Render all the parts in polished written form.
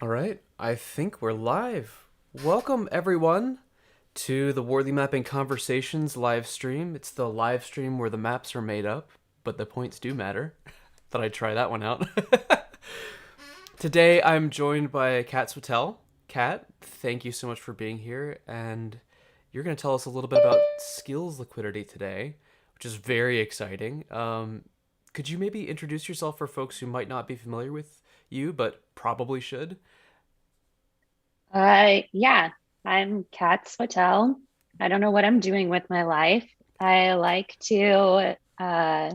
All right, I think we're live. Welcome, everyone, to the Wardley Mapping Conversations live stream. It's the live stream where the maps are made up, but the points do matter. Thought I'd try that one out. Today, I'm joined by Kat Swetel. Kat, thank you so much for being here, and you're going to tell us a little bit about skills liquidity today, which is very exciting. Could you maybe introduce yourself for folks who might not be familiar with you, but probably should? Yeah, I'm Kat Swetel. I don't know what I'm doing with my life. I like to I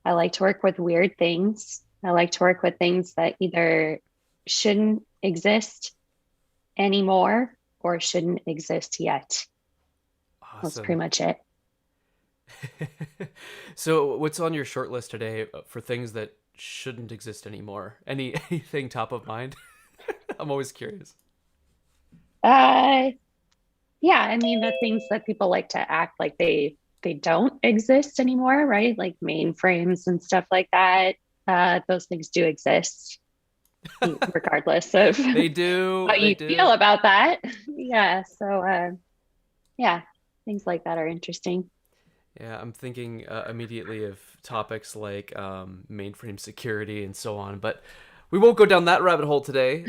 like to work with weird things. I like to work with things that either shouldn't exist anymore or shouldn't exist yet. That's pretty Awesome. much it. So, what's on your short list today for things that shouldn't exist anymore? Anything top of mind? I'm always curious. Uh, yeah, I mean the things that people like to act like they don't exist anymore, right? Like mainframes and stuff like that. Those things do exist regardless of They do. how They you feel do. about that. Yeah. Yeah, things like that are interesting. Yeah, I'm thinking immediately of topics like mainframe security and so on, but we won't go down that rabbit hole today.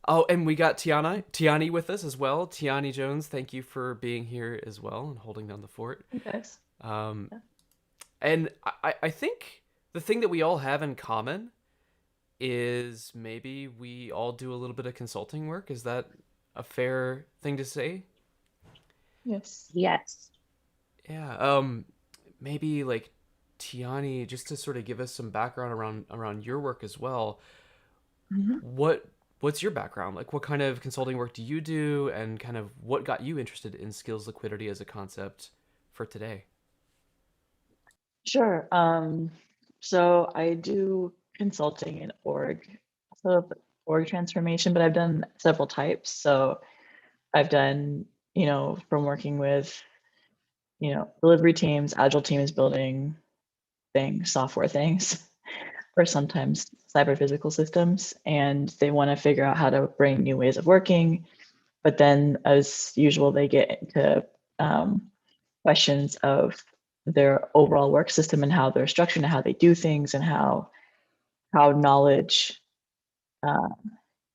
Oh, and we got Tiani with us as well. Tiani Jones, thank you for being here as well and holding down the fort. Hey guys. Um, Yeah. and I think the thing that we all have in common is maybe we all do a little bit of consulting work. Is that a fair thing to say? Yes. Yes. Yeah. Maybe like Tiani, just to sort of give us some background around your work as well. hmm What what's your background? Like what kind of consulting work do you do and kind of what got you interested in skills liquidity as a concept for today? Sure. So I do consulting in org transformation, but I've done several types. So I've done, from working with, delivery teams, agile teams building things, software things, or sometimes cyber physical systems, and they want to figure out how to bring new ways of working. But then, as usual, they get into questions of their overall work system and how they're structured and how they do things and how knowledge uh,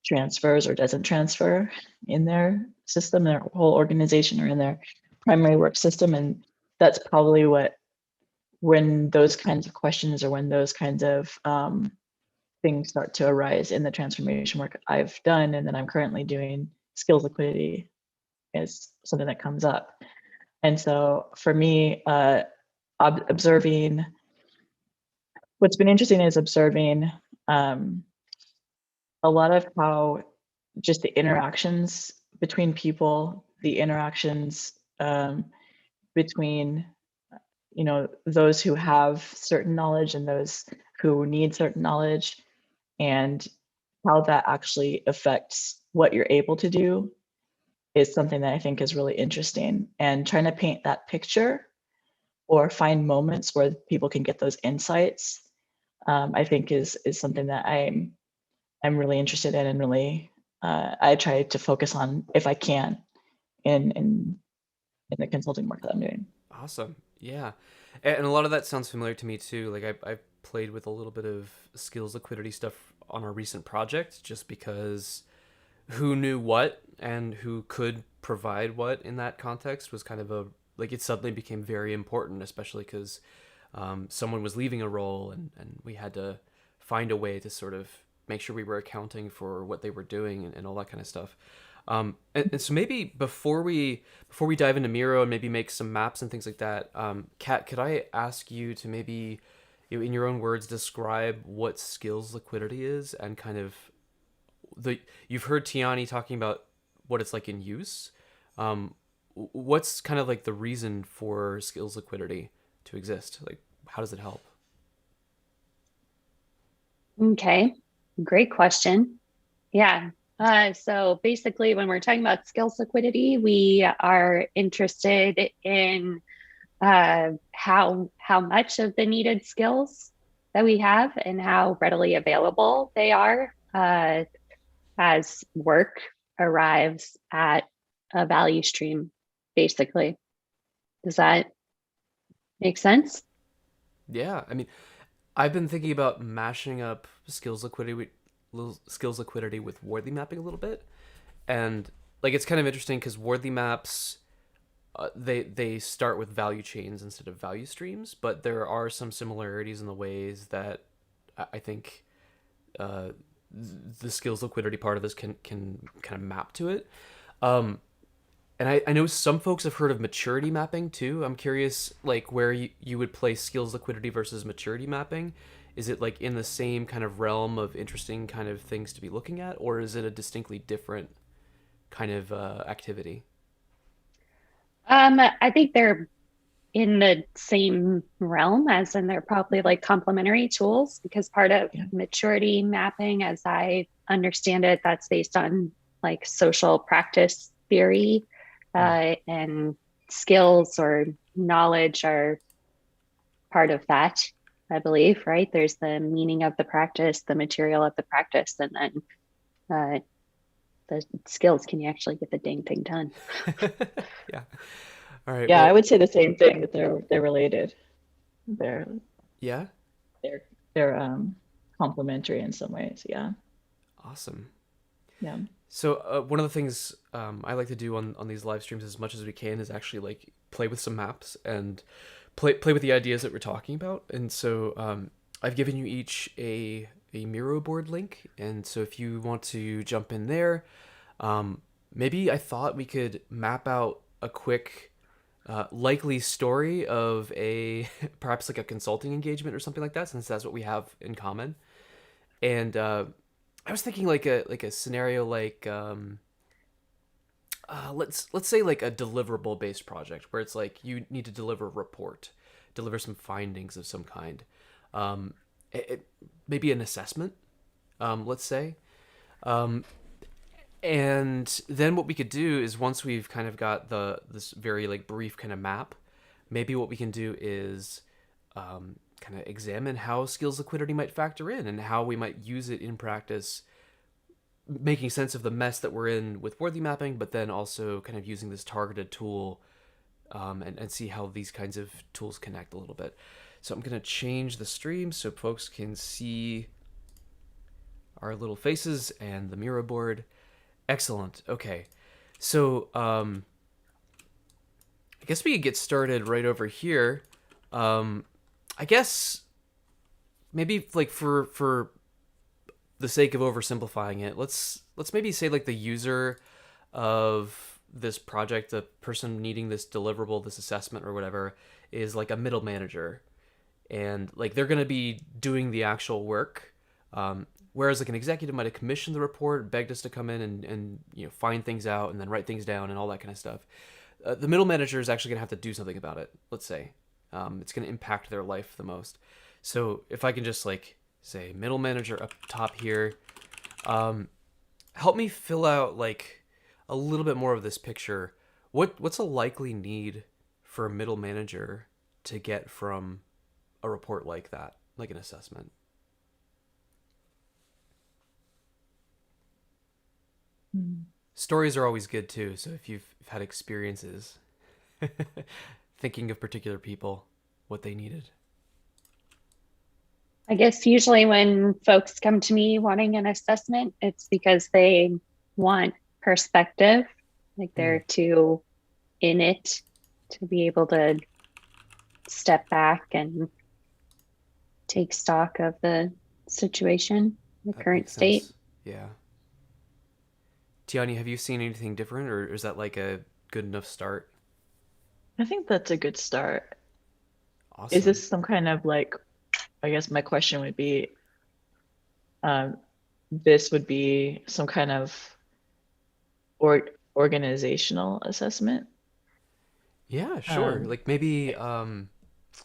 transfers or doesn't transfer in their system, their whole organization, or in their primary work system. And that's probably what when those kinds of questions or when those kinds of things start to arise in the transformation work I've done and that I'm currently doing, skills liquidity is something that comes up. And so for me, observing what's been interesting is observing um, a lot of how just the interactions between people, the interactions between those who have certain knowledge and those who need certain knowledge, and how that actually affects what you're able to do is something that I think is really interesting. And trying to paint that picture or find moments where people can get those insights, I think is something that I'm really interested in and really I try to focus on if I can in the consulting work that I'm doing. Awesome. Yeah. And a lot of that sounds familiar to me too. Like I played with a little bit of skills liquidity stuff on a recent project just because who knew what and who could provide what in that context was kind of a like it suddenly became very important, especially because someone was leaving a role and we had to find a way to sort of make sure we were accounting for what they were doing and all that kind of stuff. And so maybe before we dive into Miro and maybe make some maps and things like that, Kat, could I ask you to maybe, in your own words, describe what skills liquidity is and kind of the you've heard Tiani talking about what it's like in use. Um, what's kind of like the reason for skills liquidity to exist? Like, how does it help? Okay. Great question. Yeah. So basically, when we're talking about skills liquidity, we are interested in how much of the needed skills that we have and how readily available they are uh, as work arrives at a value stream, basically. Does that make sense? Yeah, I mean, I've been thinking about mashing up skills liquidity with Wardley mapping a little bit, and like it's kind of interesting because Wardley maps they start with value chains instead of value streams, but there are some similarities in the ways that I think uh, the skills liquidity part of this can kind of map to it. Um, and I know some folks have heard of maturity mapping too. I'm curious, like where you would place skills liquidity versus maturity mapping. Is it like in the same kind of realm of interesting kind of things to be looking at, or is it a distinctly different kind of activity? I think they're in the same realm, as in they're probably like complementary tools, because part of Yeah. maturity mapping, as I understand it, that's based on like social practice theory, Hmm. and skills or knowledge are part of that, I believe, right? There's the meaning of the practice, the material of the practice, and then uh, the skills. Can you actually get the dang thing done? Yeah. All right. Yeah, I Well, would say the same thing, that they're related. They're yeah. they're they're complementary in some ways. Yeah. Awesome. Yeah. So one of the things I like to do on these live streams as much as we can is actually like play with some maps and play with the ideas that we're talking about. And so I've given you each a Miro board link, and so if you want to jump in there, um, maybe I thought we could map out a quick likely story of a perhaps like a consulting engagement or something like that, since that's what we have in common. And I was thinking like a scenario like let's say like a deliverable based project where it's like you need to deliver a report, deliver some findings of some kind, um, maybe an assessment, let's say, um, and then what we could do is once we've kind of got the this very like brief kind of map, maybe what we can do is kind of examine how skills liquidity might factor in and how we might use it in practice, making sense of the mess that we're in with worthy mapping, but then also kind of using this targeted tool, and see how these kinds of tools connect a little bit. So I'm going to change the stream so folks can see our little faces and the Miro board. Excellent. Okay. So I guess we could get started right over here. Um, I guess maybe like for the sake of oversimplifying it, let's maybe say like the user of this project, the person needing this deliverable, this assessment or whatever, is like a middle manager, and like they're going to be doing the actual work. Whereas like an executive might have commissioned the report, begged us to come in and find things out and then write things down and all that kind of stuff. The middle manager is actually going to have to do something about it. Let's say it's going to impact their life the most. So if I can just like say middle manager up top here, um, help me fill out like a little bit more of this picture. What's a likely need for a middle manager to get from a report like that, like an assessment? Mm. Stories are always good too. So if you've had experiences thinking of particular people, what they needed. I guess usually when folks come to me wanting an assessment, it's because they want perspective, like Hmm. they're too in it to be able to step back and take stock of the situation, the That current makes state. sense. Yeah. Tiani, have you seen anything different, or is that like a good enough start? I think that's a good start. Is Awesome. this some kind of like, I guess my question would be, um, this would be some kind of organizational assessment? Yeah, sure. Um, Like maybe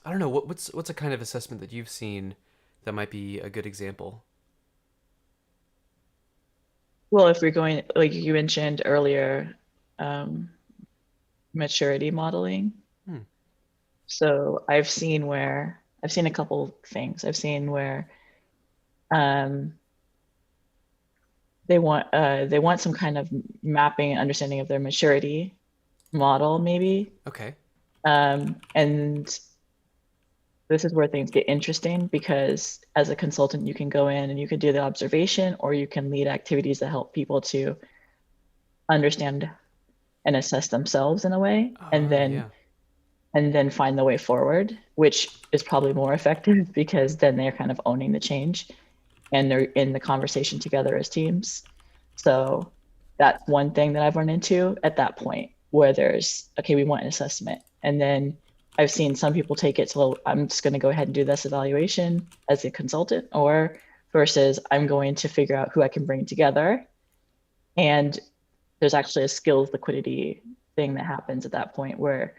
I don't know, what's a kind of assessment that you've seen that might be a good example? well, if we're going, like you mentioned earlier, um, maturity modeling. Hmm. So I've seen a couple things. I've seen where um, they want some kind of mapping and understanding of their maturity model, maybe. Okay. And this is where things get interesting, because as a consultant, you can go in and you can do the observation, or you can lead activities that help people to understand and assess themselves in a way, and Yeah. then find the way forward, which is probably more effective because then they're kind of owning the change and they're in the conversation together as teams. So that's one thing that I've run into at that point, where there's, okay, we want an assessment. And then I've seen some people take it to, I'm just going to go ahead and do this evaluation as a consultant, or versus I'm going to figure out who I can bring together. And there's actually a skills liquidity thing that happens at that point, where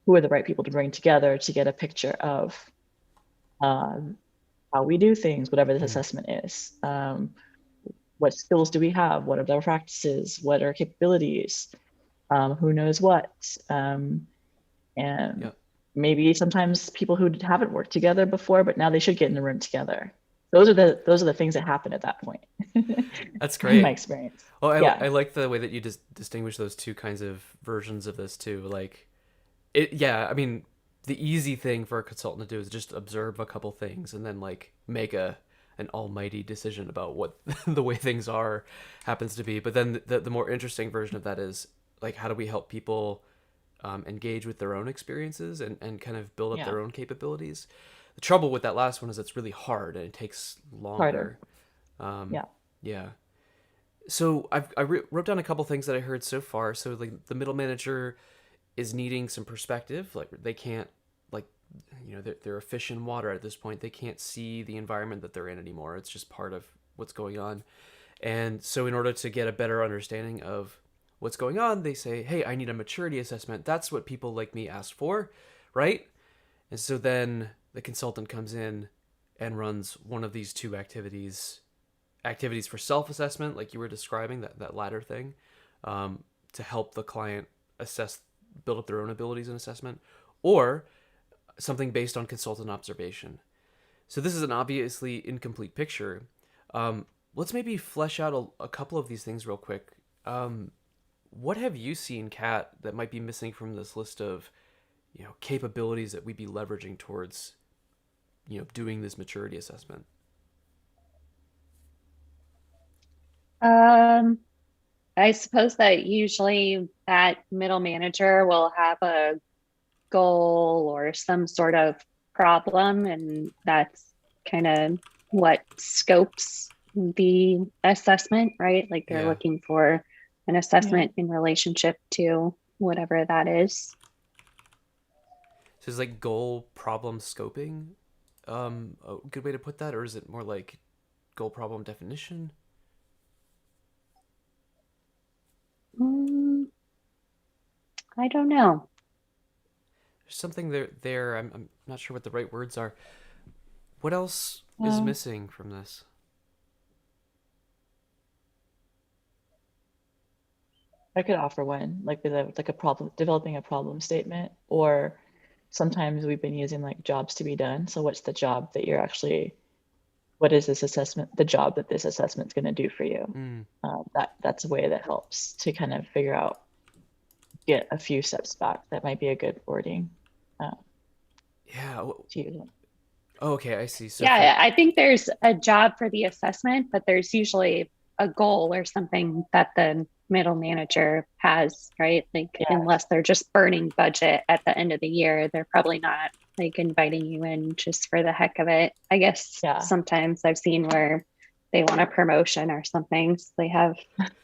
who are the right people to bring together to get a picture of how we do things, whatever this assessment is. What skills do we have? What are our practices? What are capabilities? Who knows what? And maybe sometimes people who haven't worked together before, but now they should get in the room together. Those are the things that happen at that point. That's great. In my experience. Well, I like the way that you just distinguish those two kinds of versions of this too. Like, I mean, the easy thing for a consultant to do is just observe a couple things and then like make an almighty decision about what the way things are happens to be. But then the more interesting version of that is like, how do we help people engage with their own experiences and kind of build up their own capabilities? The trouble with that last one is it's really hard and it takes longer. Yeah. So I wrote down a couple things that I heard so far. So like the middle manager is needing some perspective. Like they can't, like, they're a fish in water at this point. They can't see the environment that they're in anymore. It's just part of what's going on. And so in order to get a better understanding of what's going on, they say, hey, I need a maturity assessment. That's what people like me asked for, right? And so then the consultant comes in and runs one of these two activities for self-assessment, like you were describing, that latter thing, to help the client build up their own abilities in assessment, or something based on consultant observation. So this is an obviously incomplete picture. Let's maybe flesh out a couple of these things real quick. What have you seen, Kat, that might be missing from this list of capabilities that we'd be leveraging towards doing this maturity assessment? I suppose that usually that middle manager will have a goal or some sort of problem, and that's kind of what scopes the assessment, right? Like they're looking for an assessment in relationship to whatever that is. So is like goal problem scoping a good way to put that, or is it more like goal problem definition? I don't know. There's something there. I'm not sure what the right words are. What else is missing from this? I could offer one, like a problem, developing a problem statement, or sometimes we've been using like jobs to be done. So what's the job that you're actually, what is this assessment, the job that this assessment's going to do for you? That's a way that helps to kind of figure out, get a few steps back. That might be a good wording. To use it. Oh, okay, I see. So I think there's a job for the assessment, but there's usually a goal or something that the middle manager has, right? Like unless they're just burning budget at the end of the year, they're probably not like inviting you in just for the heck of it. I guess sometimes I've seen where they want a promotion or something, so they have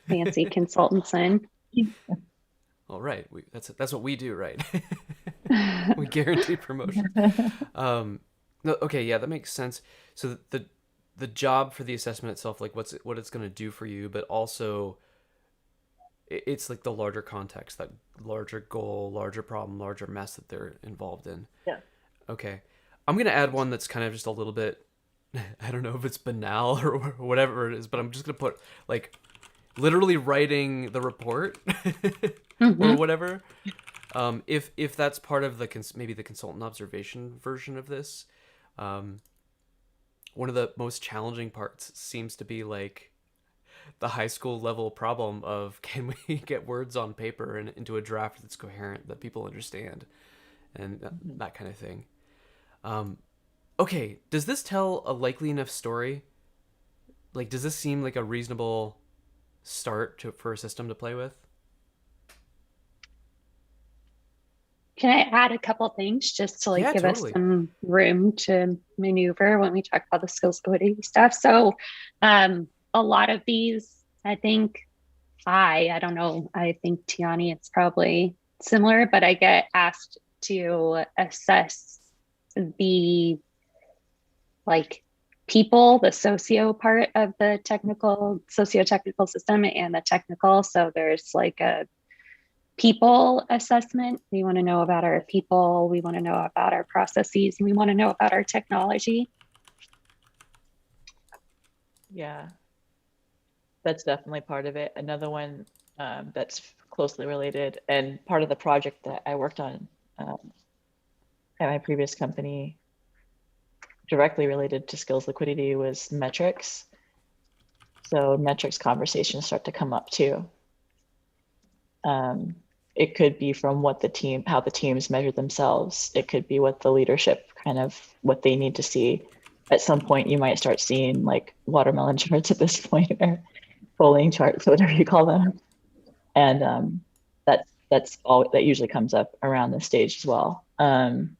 fancy consultants in. All right, that's what we do, right? We guarantee promotion. No, okay, yeah, that makes sense. So the job for the assessment itself, like what it's going to do for you, but also it's like the larger context, that larger goal, larger problem, larger mess that they're involved in. Yeah. Okay. I'm going to add one that's kind of just a little bit, I don't know if it's banal or whatever it is, but I'm just going to put like literally writing the report or whatever. If that's part of maybe the consultant observation version of this, one of the most challenging parts seems to be like, the high school level problem of can we get words on paper and into a draft that's coherent that people understand, and that kind of thing. Um, okay, does this tell a likely enough story? Like, does this seem like a reasonable start for a system to play with? Can I add a couple things just to like Yeah, give us totally. some room to maneuver when we talk about the skills coding stuff? So, a lot of these, I think, I don't know, I think Tiani, it's probably similar, but I get asked to assess the like people, the socio part of the socio-technical system and the technical. So there's like a people assessment. We want to know about our people, we want to know about our processes, and we want to know about our technology. Yeah, that's definitely part of it. Another one that's closely related and part of the project that I worked on at my previous company directly related to skills liquidity was metrics. So metrics conversations start to come up too. It could be from how the teams measure themselves. It could be what the leadership what they need to see. At some point, you might start seeing like watermelon charts at this point, or bowling charts, whatever you call them. And that's all that usually comes up around this stage as well. And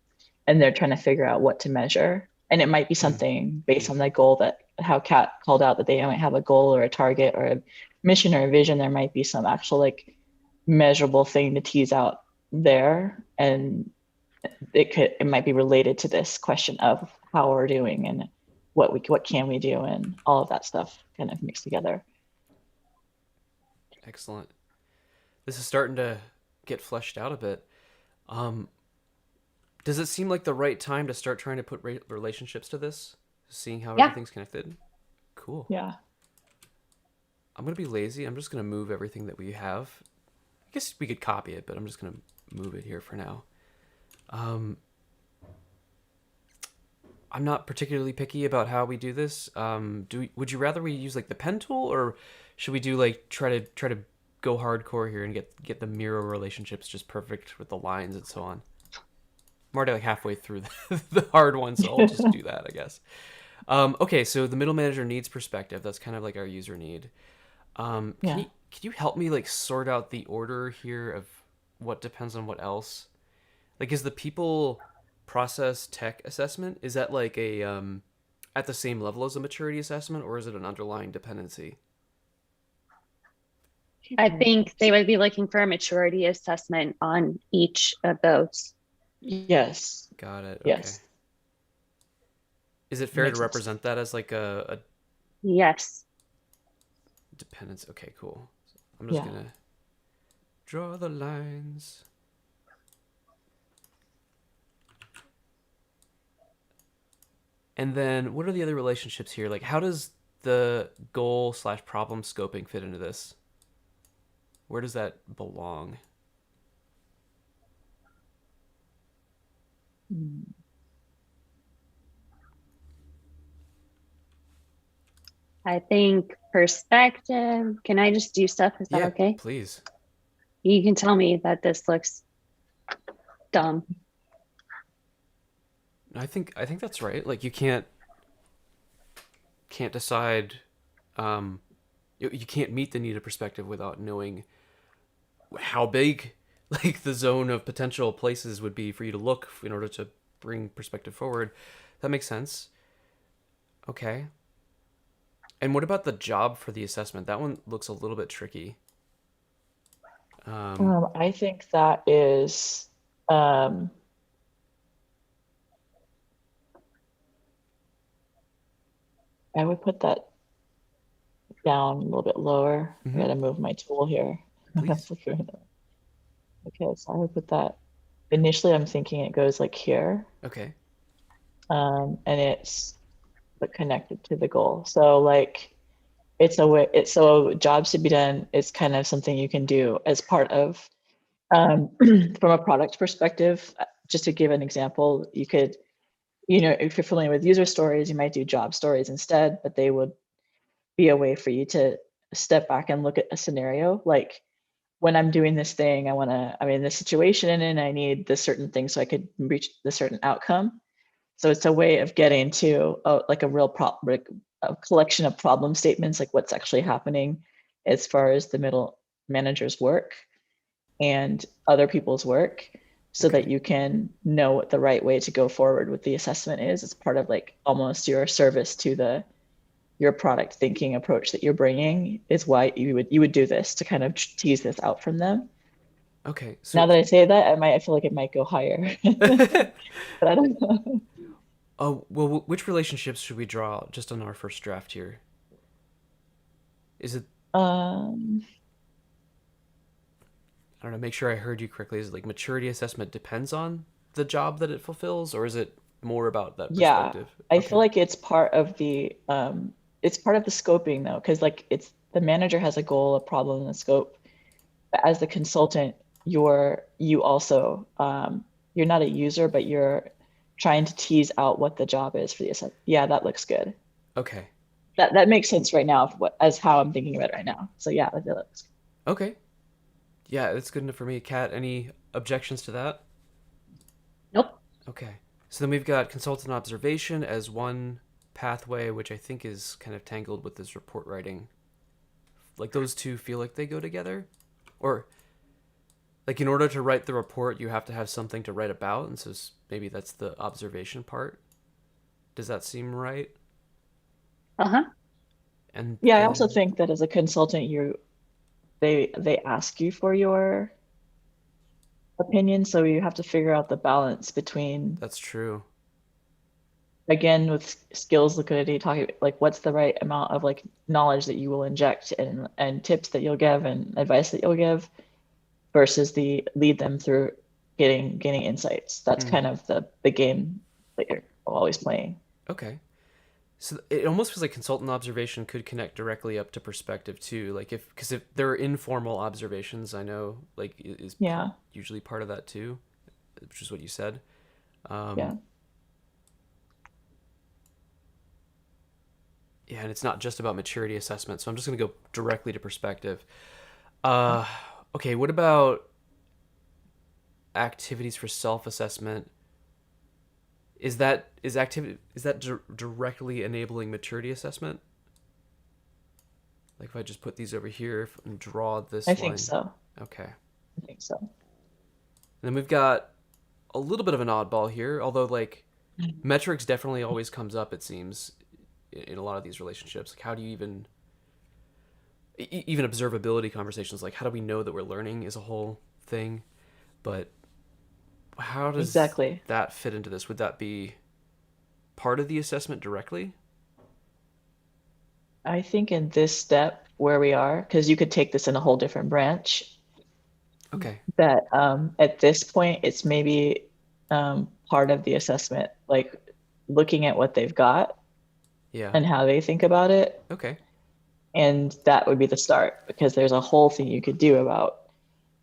they're trying to figure out what to measure. And it might be something based on the goal that how Kat called out that they might have a goal or a target or a mission or a vision. There might be some actual like measurable thing to tease out there, and it might be related to this question of how we're doing and what can we do, and all of that stuff kind of mixed together. Excellent. This is starting to get fleshed out a bit. Does it seem like the right time to start trying to put relationships to this, seeing how everything's connected? Cool. Yeah. I'm gonna be lazy. I'm just gonna move everything that we have. I guess we could copy it, but I'm just gonna move it here for now. I'm not particularly picky about how we do this. Would you rather we use like the pen tool, or should we do like try to go hardcore here and get the mirror relationships just perfect with the lines and so on? I'm already like halfway through the hard one, so I'll just do that, I guess. Okay, so the middle manager needs perspective. That's kind of like our user need. Can you help me like sort out the order here of what depends on what else? Like, is the people process tech assessment, is that like a at the same level as a maturity assessment, or is it an underlying dependency? I think they would be looking for a maturity assessment on each of those. Yes. Got it. Okay. Yes. Is it fair Makes to sense. represent that as like a Yes. dependence? Okay, cool. I'm just gonna draw the lines. And then what are the other relationships here? Like, how does the goal/problem scoping fit into this? Where does that belong? I think perspective. Can I just do stuff? Is that okay? Please. You can tell me that this looks dumb. I think that's right. Like, you can't decide. You can't meet the need of perspective without knowing how big like the zone of potential places would be for you to look in order to bring perspective forward. That makes sense. Okay. And what about the job for the assessment? That one looks a little bit tricky. I think that is I would put that down a little bit lower. I gotta move my tool here. Please. Okay, so I would put that. Initially, I'm thinking it goes like here. Okay. And it's connected to the goal. So like it's a way, so jobs to be done is kind of something you can do as part of from a product perspective. Just to give an example, you could, if you're familiar with user stories, you might do job stories instead, but they would be a way for you to step back and look at a scenario. Like when I'm doing this thing, I'm in this situation and I need this certain thing so I could reach the certain outcome. So it's a way of getting to like a real like a collection of problem statements, like what's actually happening as far as the middle manager's work and other people's work, so that you can know what the right way to go forward with the assessment is. It's part of like almost your service to your product thinking approach that you're bringing, is why you would do this, to kind of tease this out from them. Okay. So Now that I say that, I feel like it might go higher, but I don't know. oh, well, which relationships should we draw just on our first draft here? Is it, Um, I don't know, make sure I heard you correctly. Is it like maturity assessment depends on the job that it fulfills, or is it more about that yeah, perspective? I feel Okay. like it's part of the scoping though, because like it's the manager has a goal, a problem, and a scope. But as the consultant, you also you're not a user, but you're trying to tease out what the job is for the assessment. Yeah, that looks good. Okay. That makes sense right now, as how I'm thinking of it right now. So yeah, that looks Okay. Yeah, that's good enough for me. Kat, any objections to that? Nope. Okay. So then we've got consultant observation as one pathway, which I think is kind of tangled with this report writing. Like those two feel like they go together? Or like in order to write the report, you have to have something to write about, and so maybe that's the observation part. Does that seem right? Uh-huh. And Yeah, I also then think that as a consultant, they ask you for your opinion, so you have to figure out the balance between, that's true. again, with skills liquidity, talking like what's the right amount of like knowledge that you will inject, and tips that you'll give and advice that you'll give, versus the lead them through getting insights. That's Mm. kind of the game that you're always playing. Okay. So it almost feels like consultant observation could connect directly up to perspective too. Like because if there are informal observations, I know like is Yeah, usually part of that too, which is what you said. yeah. Um, yeah, and it's not just about maturity assessment. So I'm just gonna go directly to perspective. Uh, okay. What about activities for self assessment? Is that directly enabling maturity assessment? Like if I just put these over here and draw I this think line. so. Okay. And I think so. then we've got a little bit of an oddball here, although like metrics definitely always comes up, it seems, in a lot of these relationships. Like how do you even observability conversations, like how do we know that we're learning is a whole thing, but how does Exactly. that fit into this? Would that be part of the assessment directly? I think in this step where we are, because you could take this in a whole different branch, Okay. that at this point it's maybe part of the assessment, like looking at what they've got Yeah. and how they think about it. Okay. And that would be the start, because there's a whole thing you could do about,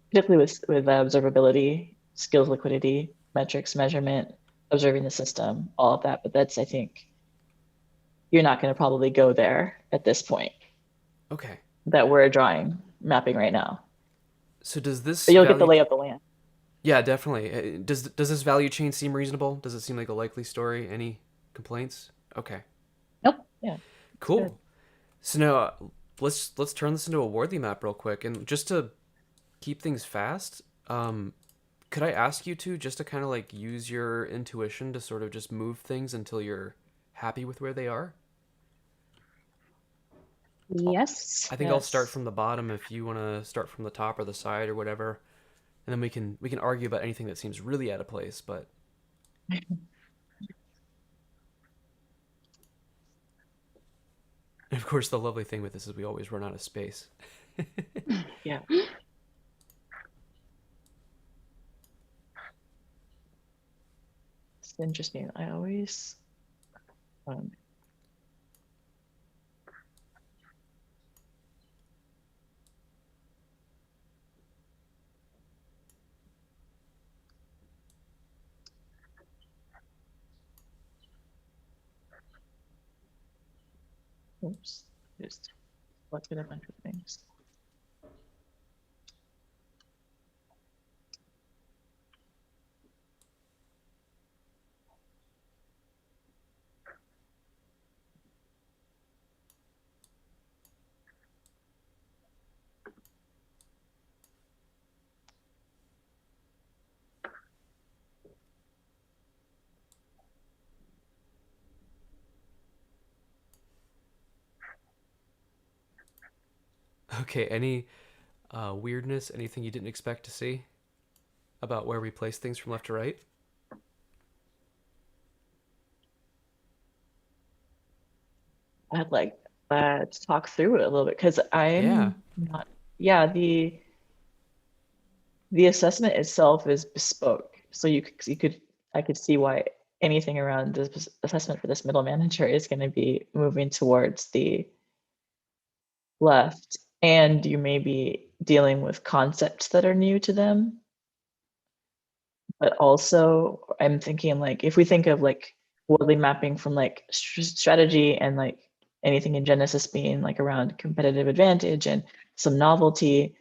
particularly with observability, skills liquidity, metrics, measurement, observing the system, all of that. But that's, I think, you're not going to probably go there at this point Okay. that we're mapping right now. So does this But you'll get the value? lay of the land. Yeah, definitely. Does this value chain seem reasonable? Does it seem like a likely story? Any complaints? Okay. Nope. Yeah, it's good. Cool. So now let's turn this into a Wardley map real quick, and just to keep things fast, could I ask you to just to kind of like use your intuition to sort of just move things until you're happy with where they are? Yes. I think I'll start Yes. from the bottom if you want to start from the top or the side or whatever, and then we can argue about anything that seems really out of place. But of course, the lovely thing with this is we always run out of space. Yeah. It's interesting. I always um, oops. Just Collected a bunch of things. Okay, any weirdness, anything you didn't expect to see about where we place things from left to right? I'd like to talk through it a little bit because Yeah. I'm not, yeah, the assessment itself is bespoke. So I could see why anything around this assessment for this middle manager is going to be moving towards the left, and you may be dealing with concepts that are new to them. But also I'm thinking like, if we think of like Wardley mapping from like strategy and like anything in Genesis being like around competitive advantage and some novelty,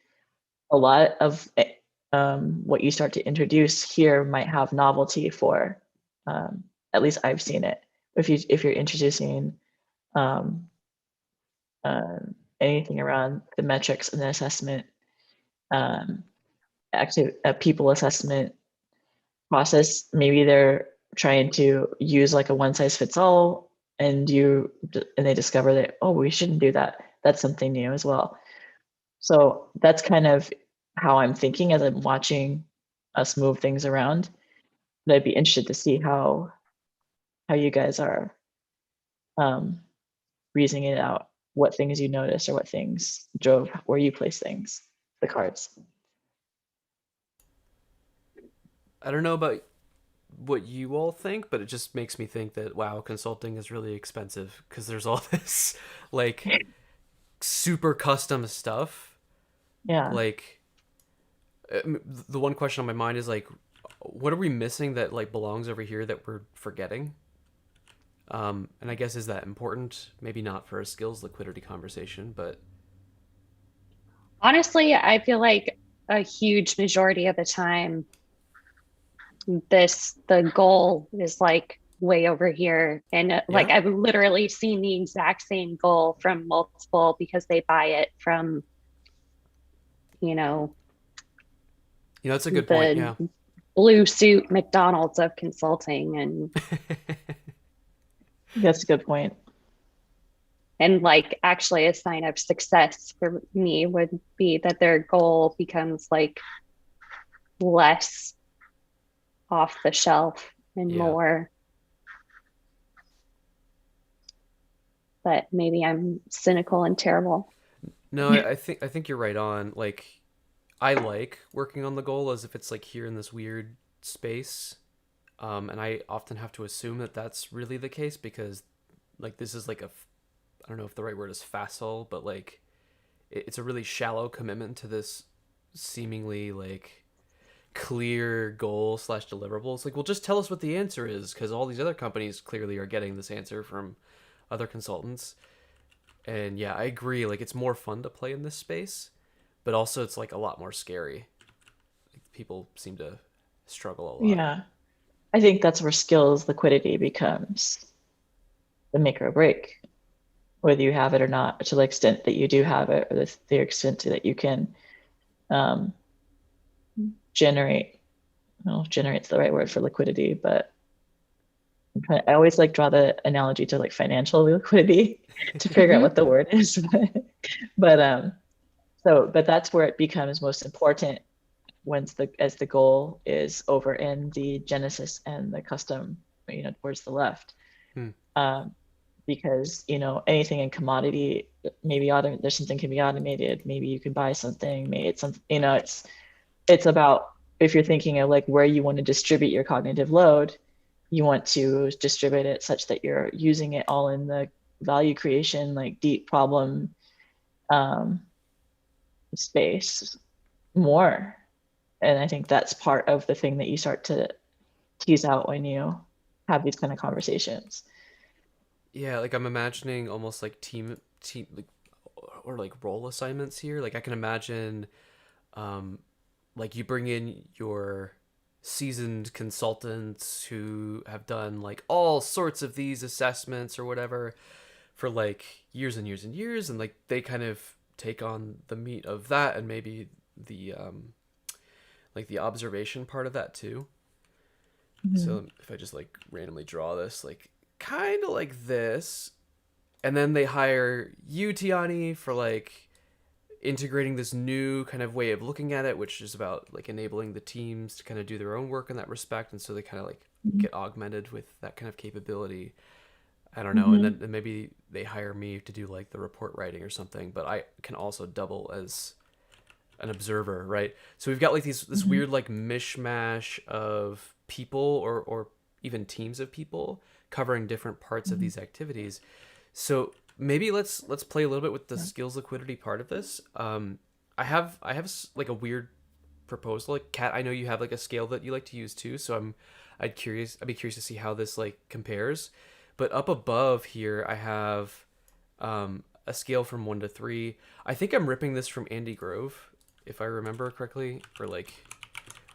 a lot of what you start to introduce here might have novelty for, at least I've seen it. If you're introducing um, anything around the metrics and the assessment, um, a people assessment process, maybe they're trying to use like a one size fits all, and they discover that, oh, we shouldn't do that. That's something new as well. So that's kind of how I'm thinking as I'm watching us move things around. But I'd be interested to see how you guys are um, reasoning it out. What things you noticed or what things drove where you place things, the cards. I don't know about what you all think, but it just makes me think that wow, consulting is really expensive because there's all this like super custom stuff. Yeah. Like the one question on my mind is like, what are we missing that like belongs over here that we're forgetting? And I guess is that important? Maybe not for a skills liquidity conversation, but Honestly, I feel like a huge majority of the time, the goal is like way over here. And like yeah, I've literally seen the exact same goal from multiple because they buy it from, you know, that's a good point. the Yeah, blue suit McDonald's of consulting. That's a good point. And like actually a sign of success for me would be that their goal becomes like less off the shelf and yeah. more, but maybe I'm cynical and terrible. No, I think you're right on. Like, I like working on the goal as if it's like here in this weird space, and I often have to assume that that's really the case because like this is like I don't know if the right word is facile, but like it's a really shallow commitment to this seemingly like clear goal slash deliverables. Like, well, just tell us what the answer is because all these other companies clearly are getting this answer from other consultants. And yeah, I agree. Like, it's more fun to play in this space, but also it's like a lot more scary. Like, people seem to struggle a lot. Yeah. I think that's where skills liquidity becomes the make or break, whether you have it or not, to the extent that you do have it, or the extent that you can um, generate. Well, generate's the right word for liquidity, but I always like draw the analogy to like financial liquidity to figure out Mm-hmm. what the word is. but but that's where it becomes most important once as the goal is over in the Genesis and the custom, towards the left. Hmm. Because anything in commodity, maybe there's something can be automated, maybe you can buy something, maybe it's something, it's about, if you're thinking of like where you want to distribute your cognitive load, you want to distribute it such that you're using it all in the value creation, like deep problem um, space more. And I think that's part of the thing that you start to tease out when you have these kind of conversations. Yeah, like I'm imagining almost like like or like role assignments here. Like I can imagine, like you bring in your seasoned consultants who have done like all sorts of these assessments or whatever for like years and years and years, and like they kind of take on the meat of that and maybe the like the observation part of that too. Mhm. So if I just like randomly draw this, like kind of like this, and then they hire you, Tiani, for like integrating this new kind of way of looking at it, which is about like enabling the teams to kind of do their own work in that respect, and so they kind of like Mhm. get augmented with that kind of capability. I don't know, and Mhm. then maybe they hire me to do like the report writing or something, but I can also double as an observer, right? So we've got like this Mhm. weird like mishmash of people or even teams of people covering different parts of Mhm. these activities. So maybe let's play a little bit with the Yeah. skills liquidity part of this. I have like a weird proposal. Like Kat, I know you have like a scale that you like to use too, so I'd be curious to see how this like compares. But up above here, I have a scale from 1 to 3. I think I'm ripping this from Andy Grove, if I remember correctly, or like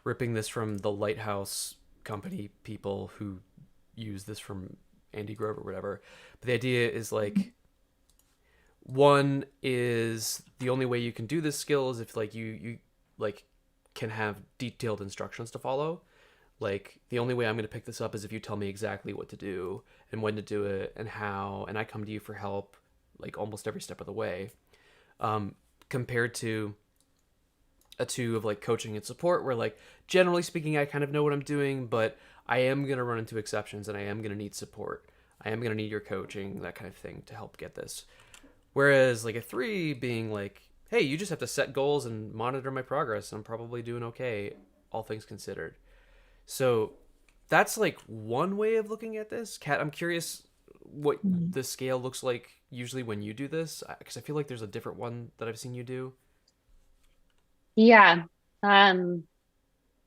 ripping this from the Lighthouse company people who use this from Andy Grove or whatever. But the idea is Mhm. like 1 is the only way you can do this skill is if like you like can have detailed instructions to follow. Like the only way I'm going to pick this up is if you tell me exactly what to do and when to do it and how, and I come to you for help like almost every step of the way. Um, Compared to a 2 of like coaching and support, where like generally speaking, I kind of know what I'm doing, but I am going to run into exceptions and I am going to need support. I am going to need your coaching, that kind of thing to help get this. Whereas like a 3 being like, hey, you just have to set goals and monitor my progress. I'm probably doing okay, all things considered. So that's like one way of looking at this. Kat, I'm curious what Mhm. the scale looks like usually when you do this, because I feel like there's a different one that I've seen you do. Yeah. Um,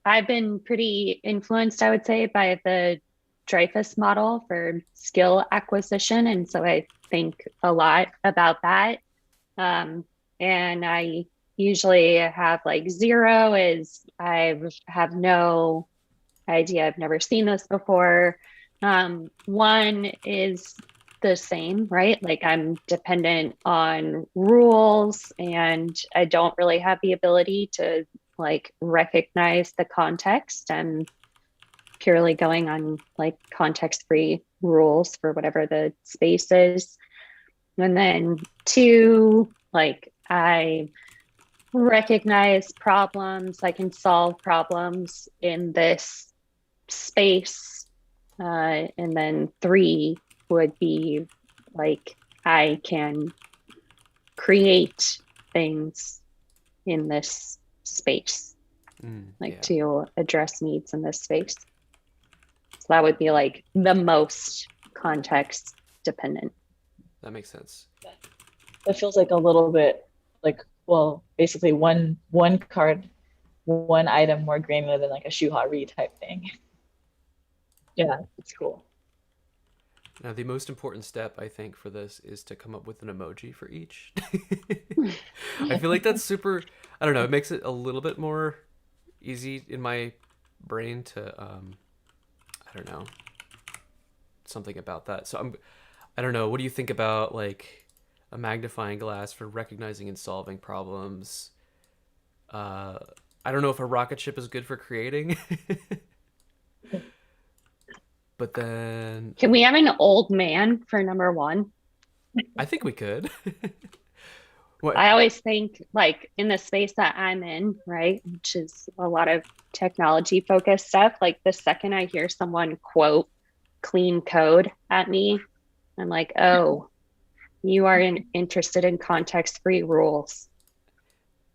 I've been pretty influenced, I would say, by the Dreyfus model for skill acquisition. And so I think a lot about that. Um, and I usually have like 0 is I have no idea. I've never seen this before. 1 is the same, right? Like I'm dependent on rules and I don't really have the ability to like recognize the context. I'm purely going on like context-free rules for whatever the space is. And then 2, like I recognize problems, I can solve problems in this space. And then 3 would be like I can create things in this space, like Yeah, to address needs in this space. So that would be like the most context dependent. that makes sense. It feels like a little bit like, well, basically one card, one item more granular than like a shuha type thing. Yeah, it's cool. Now, the most important step, I think, for this is to come up with an emoji for each. I feel like that's super, I don't know, it makes it a little bit more easy in my brain to, I don't know, something about that. So I don't know, what do you think about like a magnifying glass for recognizing and solving problems? Uh, I don't know if a rocket ship is good for creating, but then Can we have an old man for number 1? I think we could. What? I always think like in the space that I'm in, right, which is a lot of technology focused stuff, like the second I hear someone quote clean code at me, I'm like, oh, you are interested in context-free rules.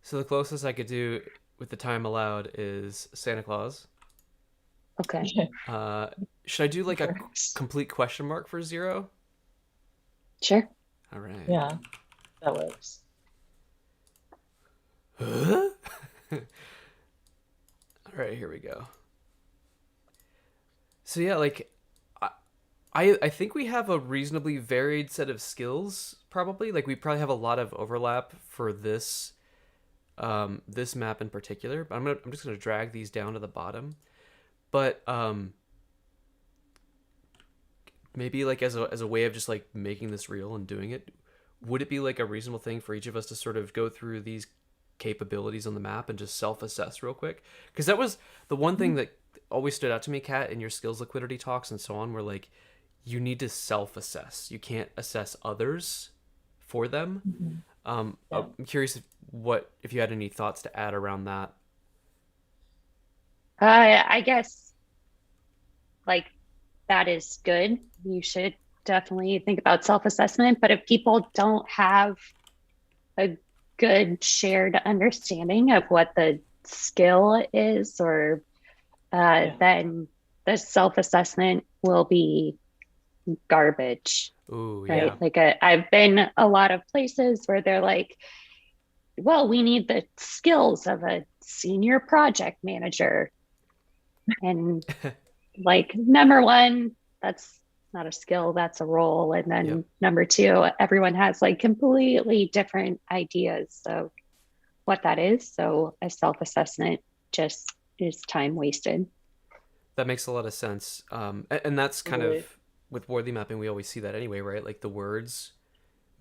So the closest I could do with the time allowed is Santa Claus. Okay, Uh, should I do like a Works. complete question mark for 0? sure. All right. Yeah, that works. Huh? All right, here we go. So yeah, like I, I think we have a reasonably varied set of skills, probably. Like we probably have a lot of overlap for this map in particular. But I'm just gonna drag these down to the bottom. But maybe like as a way of just like making this real and doing it, would it be like a reasonable thing for each of us to sort of go through these capabilities on the map and just self-assess real quick? Because that was the one thing that always stood out to me, Kat, in your skills liquidity talks and so on, where like you need to self-assess. You can't assess others for them. Yeah. I'm curious if you had any thoughts to add around that. I guess like that is good. You should definitely think about self-assessment, but if people don't have a good shared understanding of what the skill is, or then the self-assessment will be garbage, Ooh, right? yeah. Like I've been a lot of places where they're like, well, we need the skills of a senior project manager. And like, number one, that's not a skill, that's a role. And then Yep. number two, everyone has like completely different ideas of what that is. So a self-assessment just is time wasted. That makes a lot of sense. And that's kind Totally. of with Wardley mapping, we always see that anyway, right? Like the words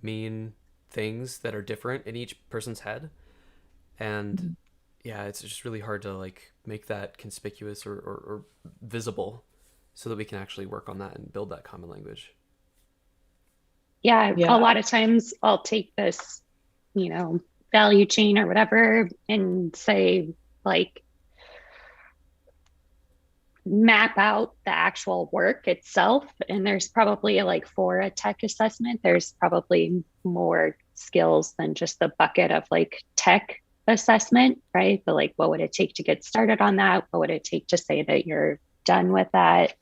mean things that are different in each person's head. And Mhm. yeah, it's just really hard to like make that conspicuous or visible so that we can actually work on that and build that common language. Yeah, a Yeah. lot of times I'll take this, value chain or whatever and say, like, map out the actual work itself. And there's probably like for a tech assessment, there's probably more skills than just the bucket of like tech assessment, right? But like, what would it take to get started on that? What would it take to say that you're done with that?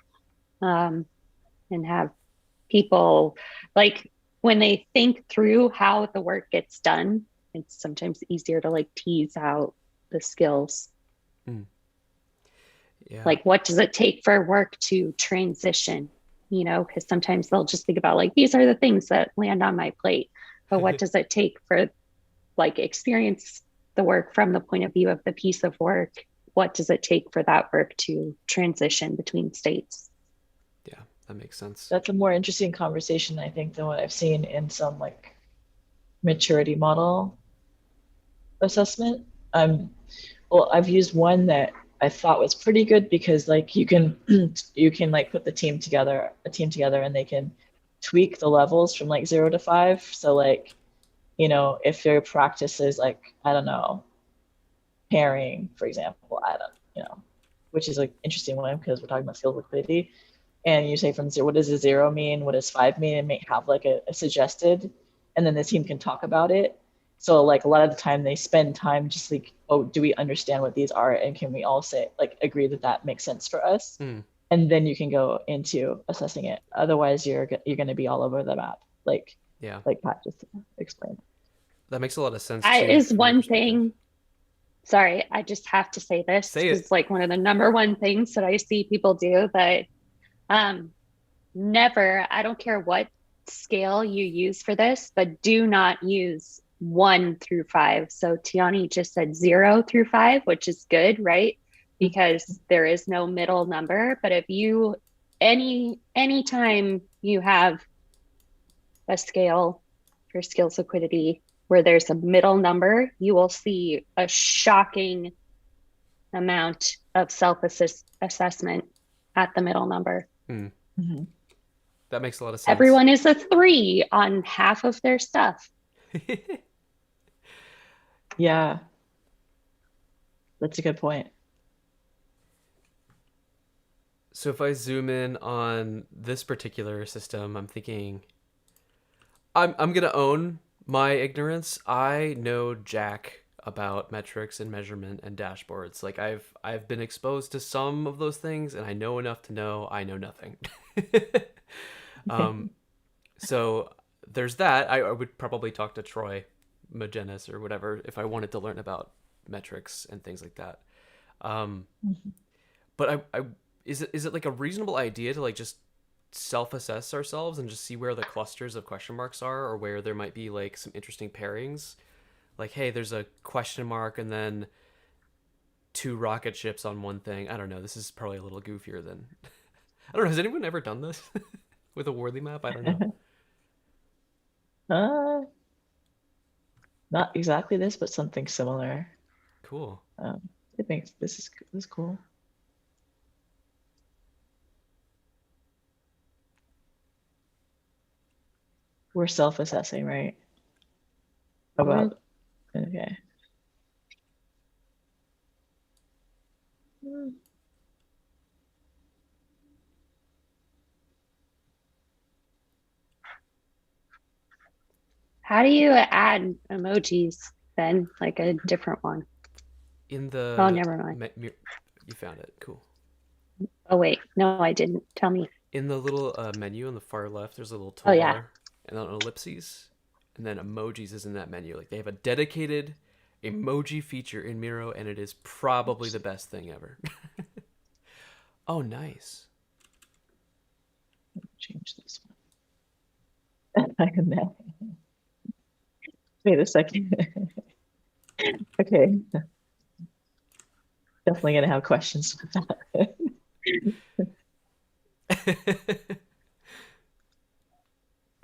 Um, and have people like when they think through how the work gets done, it's sometimes easier to like tease out the skills. Mm. Yeah. Like, what does it take for work to transition? Because sometimes they'll just think about like, these are the things that land on my plate. But what does it take for like experience the work from the point of view of the piece of work? What does it take for that work to transition between states? Yeah, that makes sense. That's a more interesting conversation, I think, than what I've seen in some like maturity model assessment. Well, I've used one that I thought was pretty good because like you can you can like put a team together and they can tweak the levels from like 0 to 5. So like, if your practice is like, I don't know, pairing, for example, I don't, which is like interesting one because we're talking about field liquidity. And you say from 0, what does a 0 mean? What does 5 mean? And may have like a suggested, and then the team can talk about it. So like a lot of the time they spend time just like, oh, do we understand what these are? And can we all say like agree that that makes sense for us? Mm. And then you can go into assessing it. Otherwise you're going to be all over the map. Yeah, Like Pat just explained. that makes a lot of sense I too is from your one perspective. thing. Sorry, I just have to say this Say because it. it's like one of the number one things that I see people do that um never, I don't care what scale you use for this, but do not use 1 through 5. So Tiani just said 0 through 5, which is good, right? Because there is no middle number. But if you anytime you have a scale for skills liquidity where there's a middle number, you will see a shocking amount of self-assessment at the middle number. Mm. Mm-hmm. That makes a lot of sense. Everyone is a 3 on half of their stuff. Yeah, that's a good point. So if I zoom in on this particular system, I'm thinking I'm gonna own my ignorance. I know jack about metrics and measurement and dashboards. Like I've been exposed to some of those things, and I know enough to know I know nothing. um, so there's that. I would probably talk to Troy Magenis or whatever if I wanted to learn about metrics and things like that. Um, Mhm. but I is it like a reasonable idea to like just self-assess ourselves and just see where the clusters of question marks are, or where there might be like some interesting pairings. Like, hey, there's a question mark and then two rocket ships on one thing. I don't know. This is probably a little goofier than I don't know. Has anyone ever done this with a Wardley map? I don't know. Not exactly this, but something similar. Cool. I think this is cool. We're self-assessing, right? About okay. How do you add emojis then? Like a different one? In the Oh, never mind. You found it. Cool. Oh wait, no, I didn't. Tell me. In the little menu on the far left, there's a little toolbar, Oh, yeah. and then ellipses, and then emojis is in that menu. Like, they have a dedicated emoji feature in Miro, and it is probably the best thing ever. Oh, nice. Change this one. Wait a second. Okay. Definitely gonna have questions with that.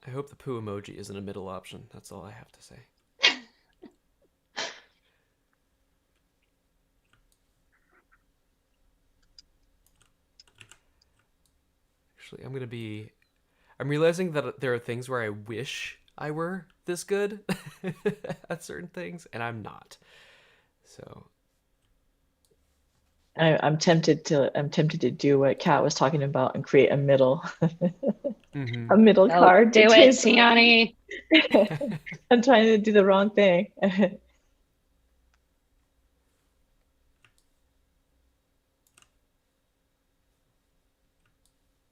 I hope the poo emoji isn't a middle option. That's all I have to say. Actually, I'm realizing that there are things where I wish I were this good at certain things, and I'm not. So I'm tempted to do what Kat was talking about and create a middle a middle card. Do it, Tiani. I'm trying to do the wrong thing.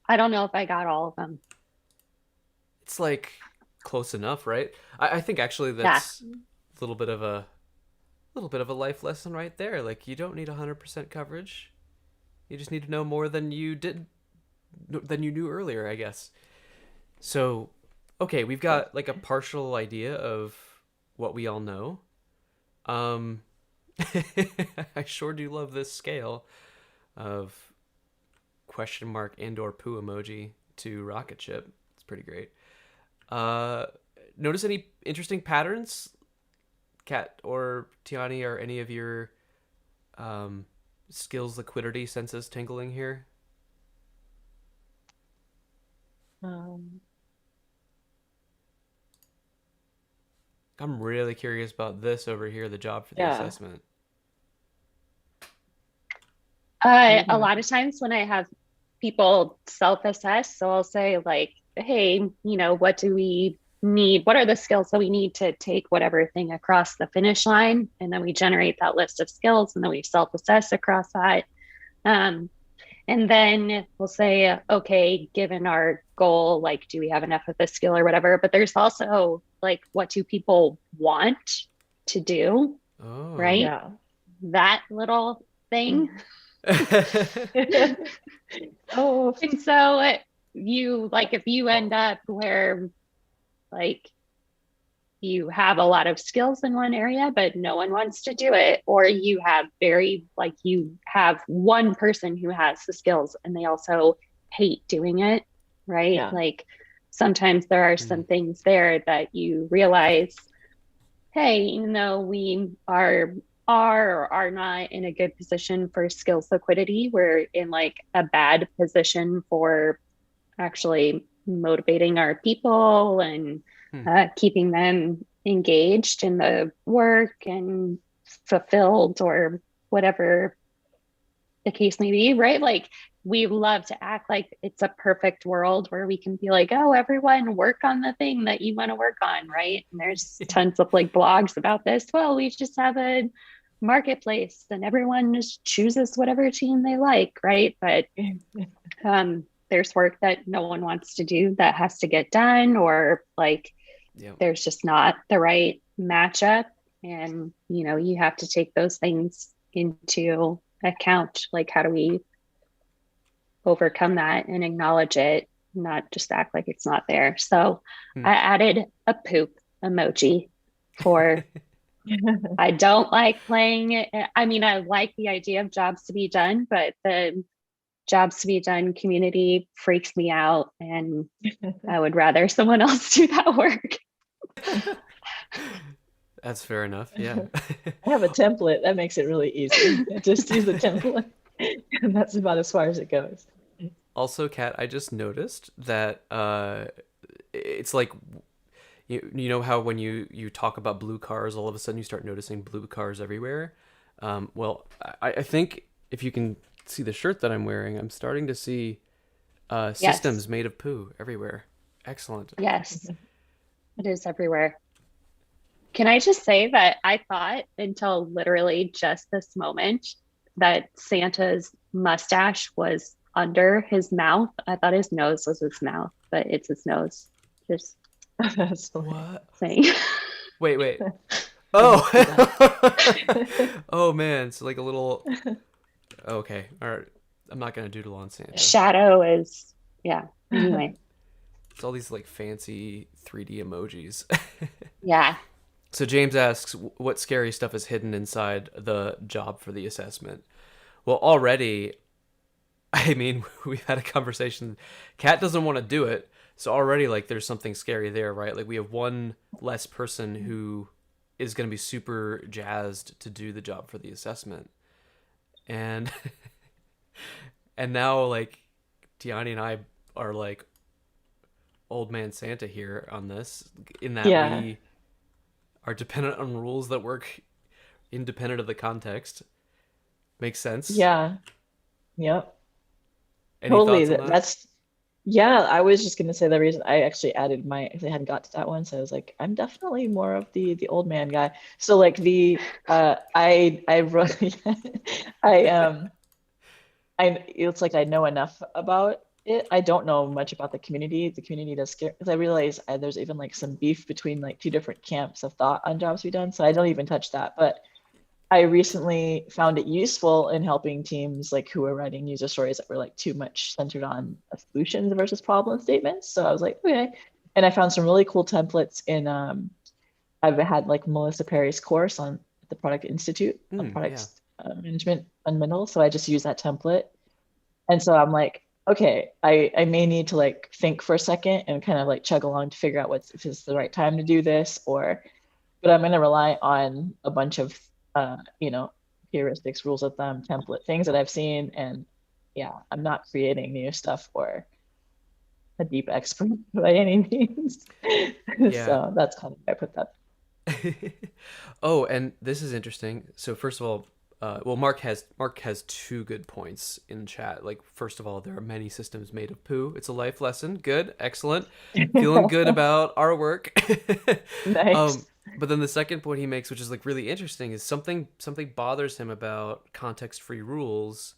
I don't know if I got all of them. it's like close enough, right? I think actually that's a little bit of a life lesson right there. Like, you don't need 100% coverage. You just need to know more than you knew earlier, I guess. So, okay, we've got like a partial idea of what we all know. I sure do love this scale of question mark and or poo emoji to rocket ship. It's pretty great. Notice any interesting patterns, Kat or Tiani, or any of your skills liquidity senses tingling here? I'm really curious about this over here, the job for the assessment. A lot of times when I have people self-assess, so I'll say like, hey, what do we need? What are the skills that we need to take whatever thing across the finish line? And then we generate that list of skills, and then we self-assess across that. And then we'll say, okay, given our goal, like, do we have enough of this skill or whatever? But there's also like, what do people want to do? Oh. Right? Yeah. That little thing. Oh. And so if you end up where like you have a lot of skills in one area, but no one wants to do it, or you have you have one person who has the skills and they also hate doing it, right? Yeah. Like, sometimes there are some things there that you realize, hey, even though we are or are not in a good position for skills liquidity, we're in like a bad position for actually motivating our people and keeping them engaged in the work and fulfilled, or whatever the case may be, right? Like, we love to act like it's a perfect world where we can be like, oh, everyone work on the thing that you want to work on, right? And there's tons of like blogs about this. Well, we just have a marketplace and everyone just chooses whatever team they like, right? But there's work that no one wants to do that has to get done, or like there's just not the right matchup, and you have to take those things into account. Like, how do we overcome that and acknowledge it not just act like it's not there. So Hmm. I added a poop emoji for I don't like playing it. I mean, I like the idea of jobs to be done, but the jobs to be done community freaks me out, and I would rather someone else do that work. That's fair enough. Yeah. I have a template that makes it really easy. Just use the template, and that's about as far as it goes. Also, Kat, I just noticed that it's like you know how when you talk about blue cars, all of a sudden you start noticing blue cars everywhere. Well, I think if you can see the shirt that I'm wearing, I'm starting to see Yes, systems made of poo everywhere. Excellent. yes, it is everywhere. Can I just say that I thought until literally just this moment that Santa's mustache was under his mouth. I thought his nose was his mouth, but it's his nose. Just That's hilarious. What? saying. Wait. I missed that. Oh. Oh man, it's like a little. Okay, all right. I'm not gonna doodle on Santa. Shadow is, yeah. Anyway, It's all these like fancy 3D emojis. yeah. So James asks, what scary stuff is hidden inside the job for the assessment? Well, already, I mean, we've had a conversation. Kat doesn't want to do it, so already like there's something scary there, right? Like we have one less person who is going to be super jazzed to do the job for the assessment, and and now like Tiani and I are like old man Santa here on this, in that Yeah, we are dependent on rules that work independent of the context. Makes sense. yeah, yep. Any Totally. thoughts on that? That's yeah. I was just gonna say the reason I actually added my because I hadn't got to that one, so I was like, I'm definitely more of the old man guy. So like I wrote I I it's like I know enough about it. I don't know much about the community. The community does scare because I realize there's even like some beef between like two different camps of thought on jobs to be done. So I don't even touch that. But I recently found it useful in helping teams like who were writing user stories that were like too much centered on solutions versus problem statements. So I was like, okay. And I found some really cool templates in I've had like Melissa Perry's course on the Product Institute on Yeah. product management fundamental. So I just use that template. And so I'm like, okay, I may need to like think for a second and kind of like chug along to figure out if it's the right time to do this or, but I'm going to rely on a bunch of, you know, heuristics, rules of thumb, template things that I've seen. And yeah, I'm not creating new stuff or a deep expert by any means. Yeah. So that's kind of why I put that. Oh, and this is interesting. So first of all, well, Mark has two good points in chat. Like, first of all, there are many systems made of poo. It's a life lesson. Good, excellent. Feeling good about our work. Nice. um, but then the second point he makes, which is like really interesting, is something bothers him about context-free rules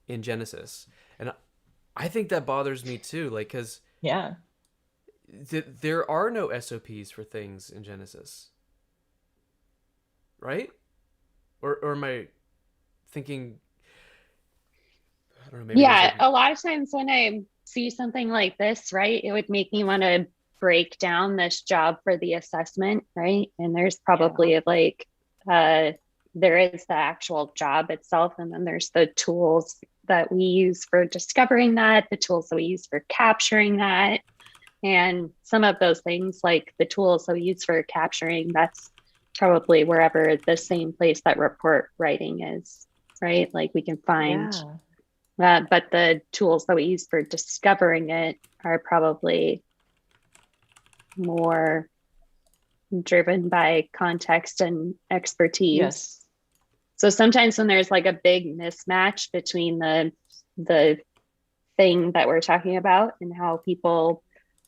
in Genesis, and I think that bothers me too. Like, because Yeah. there are no SOPs for things in Genesis, right? Or am I thinking? I don't know. Maybe there's Yeah, like. a lot of times when I see something like this, right, it would make me want to break down this job for the assessment, right? And there's Yeah. probably like uh there is the actual job itself, and then there's the tools that we use for discovering that, the tools that we use for capturing that. And some of those things, like the tools that we use for capturing, that's probably wherever the same place that report writing is, right? Like we can find Yeah. but the tools that we use for discovering it are probably more driven by context and expertise. Yes. So sometimes when there's like a big mismatch between the thing that we're talking about and how people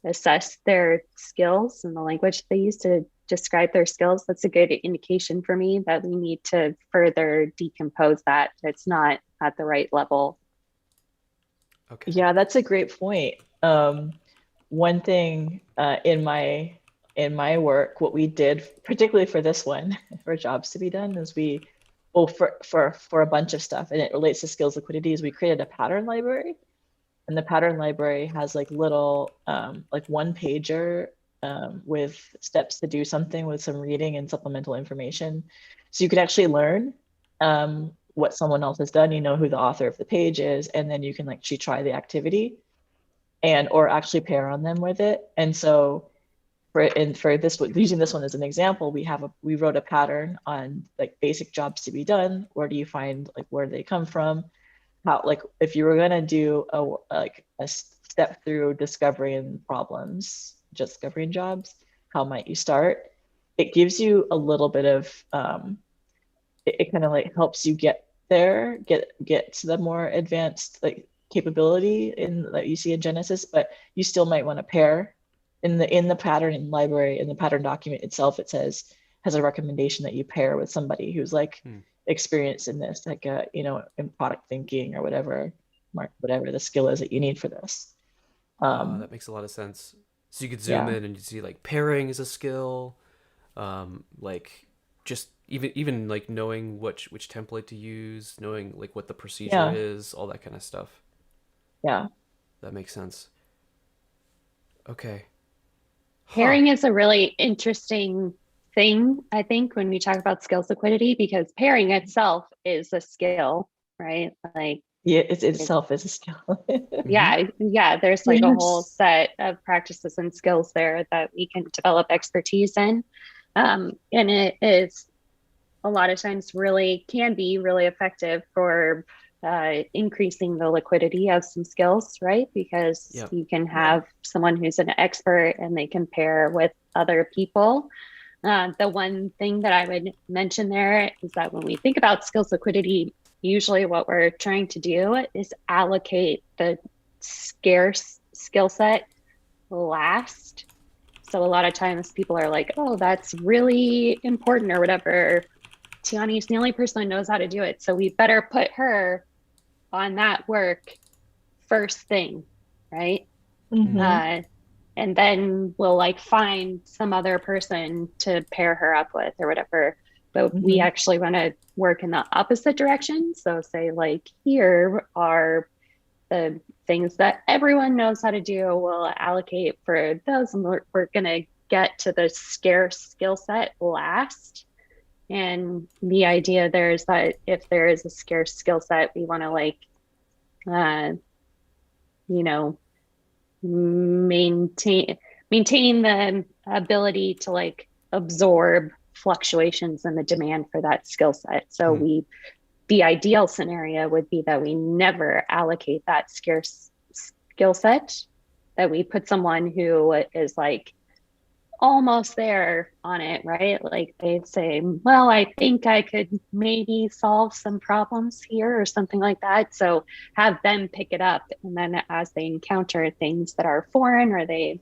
assess their skills and the language they use to describe their skills, that's a good indication for me that we need to further decompose that. It's not at the right level. Okay. Yeah, that's a great point. One thing in my work, what we did, particularly for this one, for jobs to be done, is well for a bunch of stuff, and it relates to skills liquidity, is we created a pattern library. And the pattern library has like little like one pager with steps to do something with some reading and supplemental information. So you could actually learn what someone else has done, you know who the author of the page is, and then you can like actually try the activity and or actually pair on them with it. And so for this, using this one as an example, we wrote a pattern on like basic jobs to be done. Where do you find, like, where do they come from? How, like, if you were gonna do a step through discovering problems, just discovering jobs, how might you start? It gives you a little bit of it kind of like helps you get there, get to the more advanced like capability in that you see in Genesis, but you still might want to pair in the pattern library, in the pattern document itself. It has a recommendation that you pair with somebody who's like experienced in this, like in product thinking or whatever the skill is that you need for this. That makes a lot of sense. So you could zoom in and you see like pairing is a skill, like just even like knowing which template to use, knowing like what the procedure is, all that kind of stuff. Yeah, that makes sense. Okay. Pairing is a really interesting thing, I think, when we talk about skills liquidity, because pairing itself is a skill, right? Like, yeah, it itself is a skill. yeah, there's like a whole set of practices and skills there that we can develop expertise in. And it is a lot of times can be really effective for increasing the liquidity of some skills, right? Because you can have someone who's an expert and they can pair with other people. The one thing that I would mention there is that when we think about skills liquidity, usually what we're trying to do is allocate the scarce skill set last. So a lot of times people are like, oh, that's really important or whatever. Tiani is the only person that knows how to do it, so we better put her on that work first thing, right? And then we'll like find some other person to pair her up with or whatever. But we actually want to work in the opposite direction. So say like, here are the things that everyone knows how to do. We'll allocate for those, and we're going to get to the scarce skill set last. And the idea there is that if there is a scarce skill set, we want to like, maintain the ability to like absorb fluctuations in the demand for that skill set. So the ideal scenario would be that we never allocate that scarce skill set, that we put someone who is like almost there on it, right? Like they'd say, well, I think I could maybe solve some problems here or something like that. So have them pick it up. And then as they encounter things that are foreign or they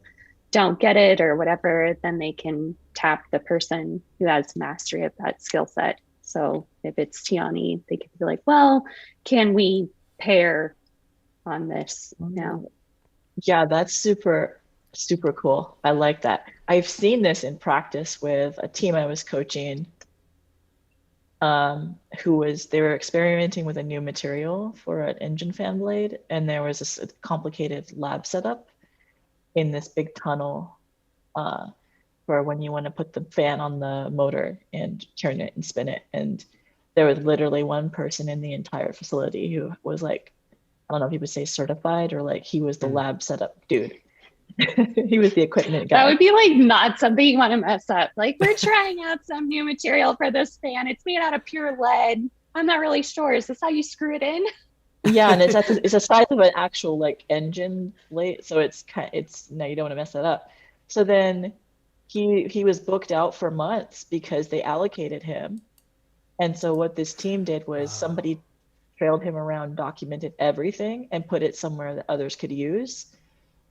don't get it or whatever, then they can tap the person who has mastery of that skill set. So if it's Tiani, they could be like, well, can we pair on this now? Yeah, that's super cool. I like that. I've seen this in practice with a team I was coaching, they were experimenting with a new material for an engine fan blade, and there was this complicated lab setup in this big tunnel for when you want to put the fan on the motor and turn it and spin it. And there was literally one person in the entire facility who was like, I don't know if you would say certified, or like he was the lab setup dude. He was the equipment guy. That would be like not something you want to mess up. Like, we're trying out some new material for this fan. It's made out of pure lead. I'm not really sure. Is this how you screw it in? Yeah, and it's the size of an actual like engine blade, so it's no, you don't want to mess that up. So then he was booked out for months because they allocated him. And so what this team did was somebody trailed him around, documented everything, and put it somewhere that others could use,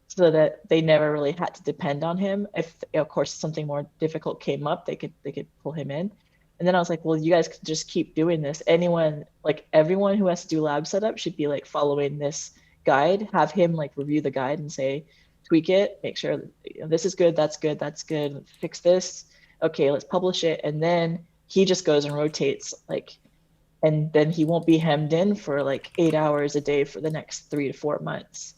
so that they never really had to depend on him. If, of course, something more difficult came up, they could pull him in. And then I was like, well, you guys could just keep doing this. Everyone who has to do lab setup should be like following this guide, have him like review the guide and say, tweak it, make sure this is good, that's good, fix this. Okay, let's publish it. And then he just goes and rotates, and then he won't be hemmed in for like 8 hours a day for the next 3 to 4 months.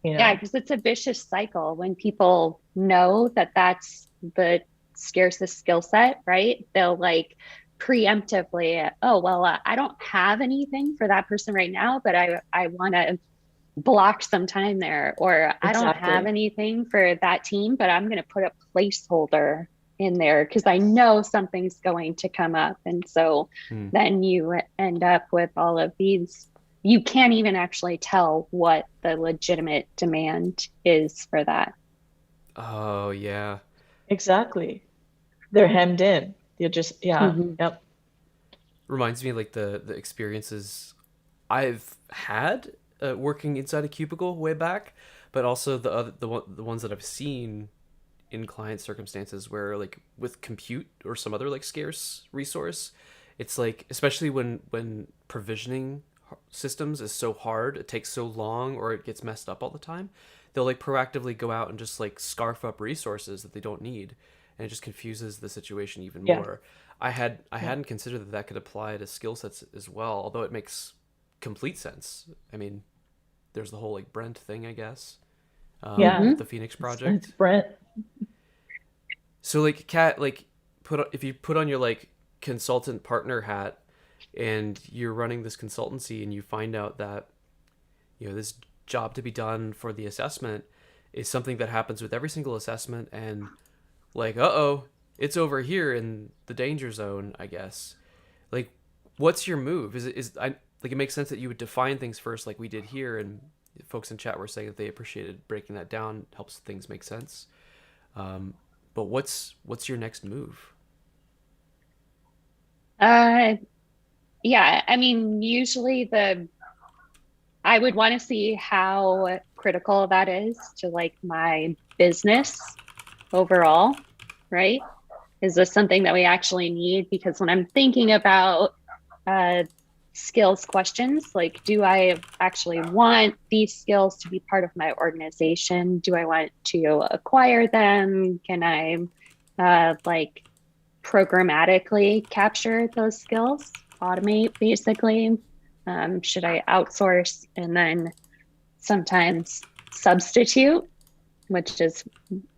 you Yeah, know. because it's a vicious cycle when people know that that's the scarcest skill set, right? They'll like preemptively, oh, well, I don't have anything for that person right now, but I want to block some time there, or I don't have Exactly. anything for that team, but I'm going to put a placeholder in there because I know something's going to come up. And so Hmm. then you end up with all of these, you can't even actually tell what the legitimate demand is for that. Oh yeah. Exactly. They're hemmed in. You're just, yeah, Mm-hmm. yep. Reminds me of like the experiences I've had working inside a cubicle way back, but also the ones that I've seen in client circumstances where like with compute or some other like scarce resource, it's like especially when provisioning systems is so hard, it takes so long or it gets messed up all the time, they'll like proactively go out and just like scarf up resources that they don't need, and it just confuses the situation even Yeah, more. I yeah, hadn't considered that that could apply to skill sets as well, although it makes complete sense. I mean, there's the whole like Brent thing, I guess, yeah. with Mm-hmm. the Phoenix It's project. Brent. So like Kat, like if you put on your like consultant partner hat and you're running this consultancy and you find out that this job to be done for the assessment is something that happens with every single assessment, and like uh-oh, it's over here in the danger zone, I guess. Like what's your move? Is I like it makes sense that you would define things first like we did here, and folks in chat were saying that they appreciated breaking that down, helps things make sense. Um, but what's your next move? Uh, yeah, I mean, usually I would want to see how critical that is to like my business overall, right? Is this something that we actually need? Because when I'm thinking about uh, skills questions, like, do I actually want these skills to be part of my organization? Do I want to acquire them? Can I like programmatically capture those skills, automate basically? Should I outsource and then sometimes substitute, which is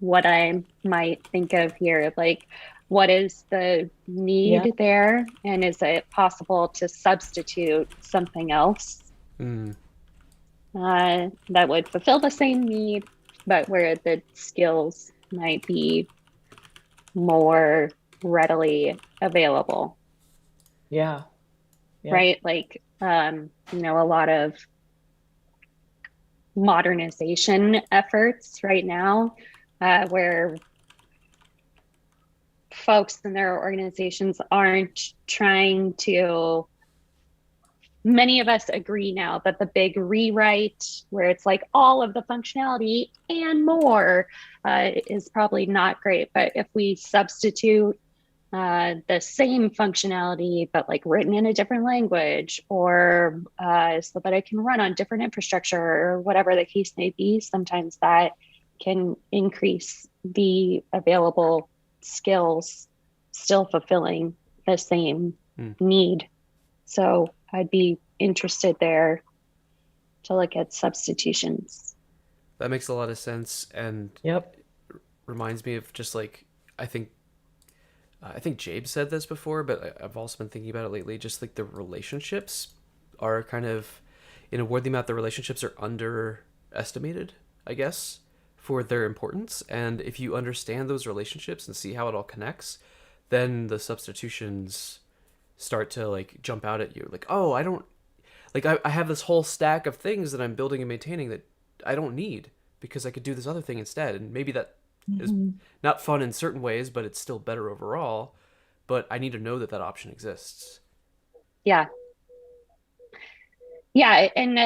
what I might think of here? Like, what is the Yeah, need there? And is it possible to substitute something else Mm, that would fulfill the same need, but where the skills might be more readily available, yeah, yeah, right? Like, a lot of modernization efforts right now, where folks in their organizations aren't trying to. Many of us agree now that the big rewrite, where it's like all of the functionality and more, is probably not great. But if we substitute the same functionality, but like written in a different language, or so that it can run on different infrastructure, or whatever the case may be, sometimes that can increase the available skills, still fulfilling the same mm. need. So I'd be interested there to look at substitutions. That makes a lot of sense, and yep. reminds me of just like I think I think Jabe said this before, but I've also been thinking about it lately. Just like the relationships are kind of in a worthy amount. The relationships are underestimated, I guess, for their importance. And if you understand those relationships and see how it all connects, then the substitutions start to like jump out at you. Like, oh, I don't like I have this whole stack of things that I'm building and maintaining that I don't need because I could do this other thing instead. And maybe that is Mhm. not fun in certain ways, but it's still better overall. But I need to know that that option exists. Yeah. Yeah. And,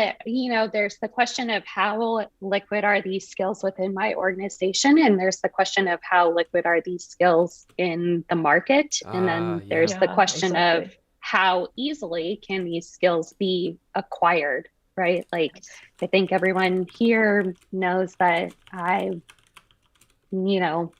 there's the question of how liquid are these skills within my organization? And there's the question of how liquid are these skills in the market? And Ah, then yeah. there's the Yeah, question of exactly. how easily can these skills be acquired, right? Like, I think everyone here knows that I, you know,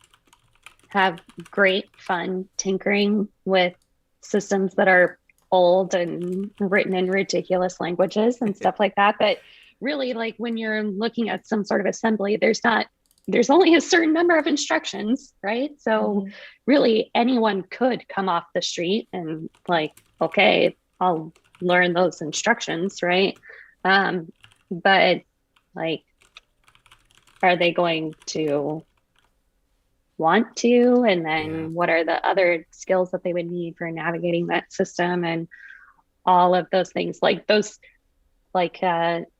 have great fun tinkering with systems that are old and written in ridiculous languages and stuff like that. But really, like when you're looking at some sort of assembly, there's only a certain number of instructions, right? So really anyone could come off the street and like, okay, I'll learn those instructions, right? But like, are they going to want to? And then what are the other skills that they would need for navigating that system and all of those things? Like those like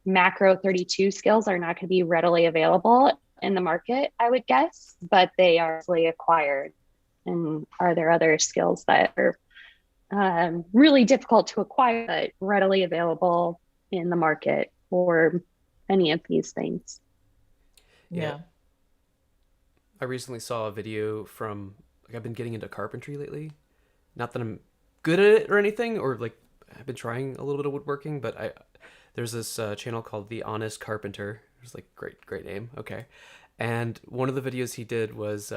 macro 32 skills are not going to be readily available in the market, I would guess, but they are easily acquired. And are there other skills that are really difficult to acquire but readily available in the market for any of these things? Yeah. I recently saw a video from, like, I've been getting into carpentry lately. Not that I'm good at it or anything, or like I've been trying a little bit of woodworking, but there's this channel called The Honest Carpenter. It's like great name. Okay. And one of the videos he did was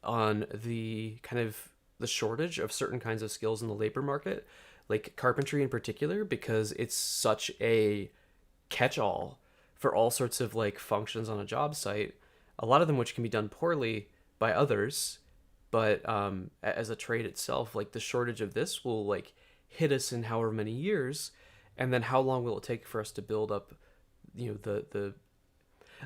on the kind of the shortage of certain kinds of skills in the labor market, like carpentry in particular, because it's such a catch-all for all sorts of like functions on a job site, a lot of them which can be done poorly by others, but as a trade itself, like the shortage of this will like hit us in however many years, and then how long will it take for us to build up, the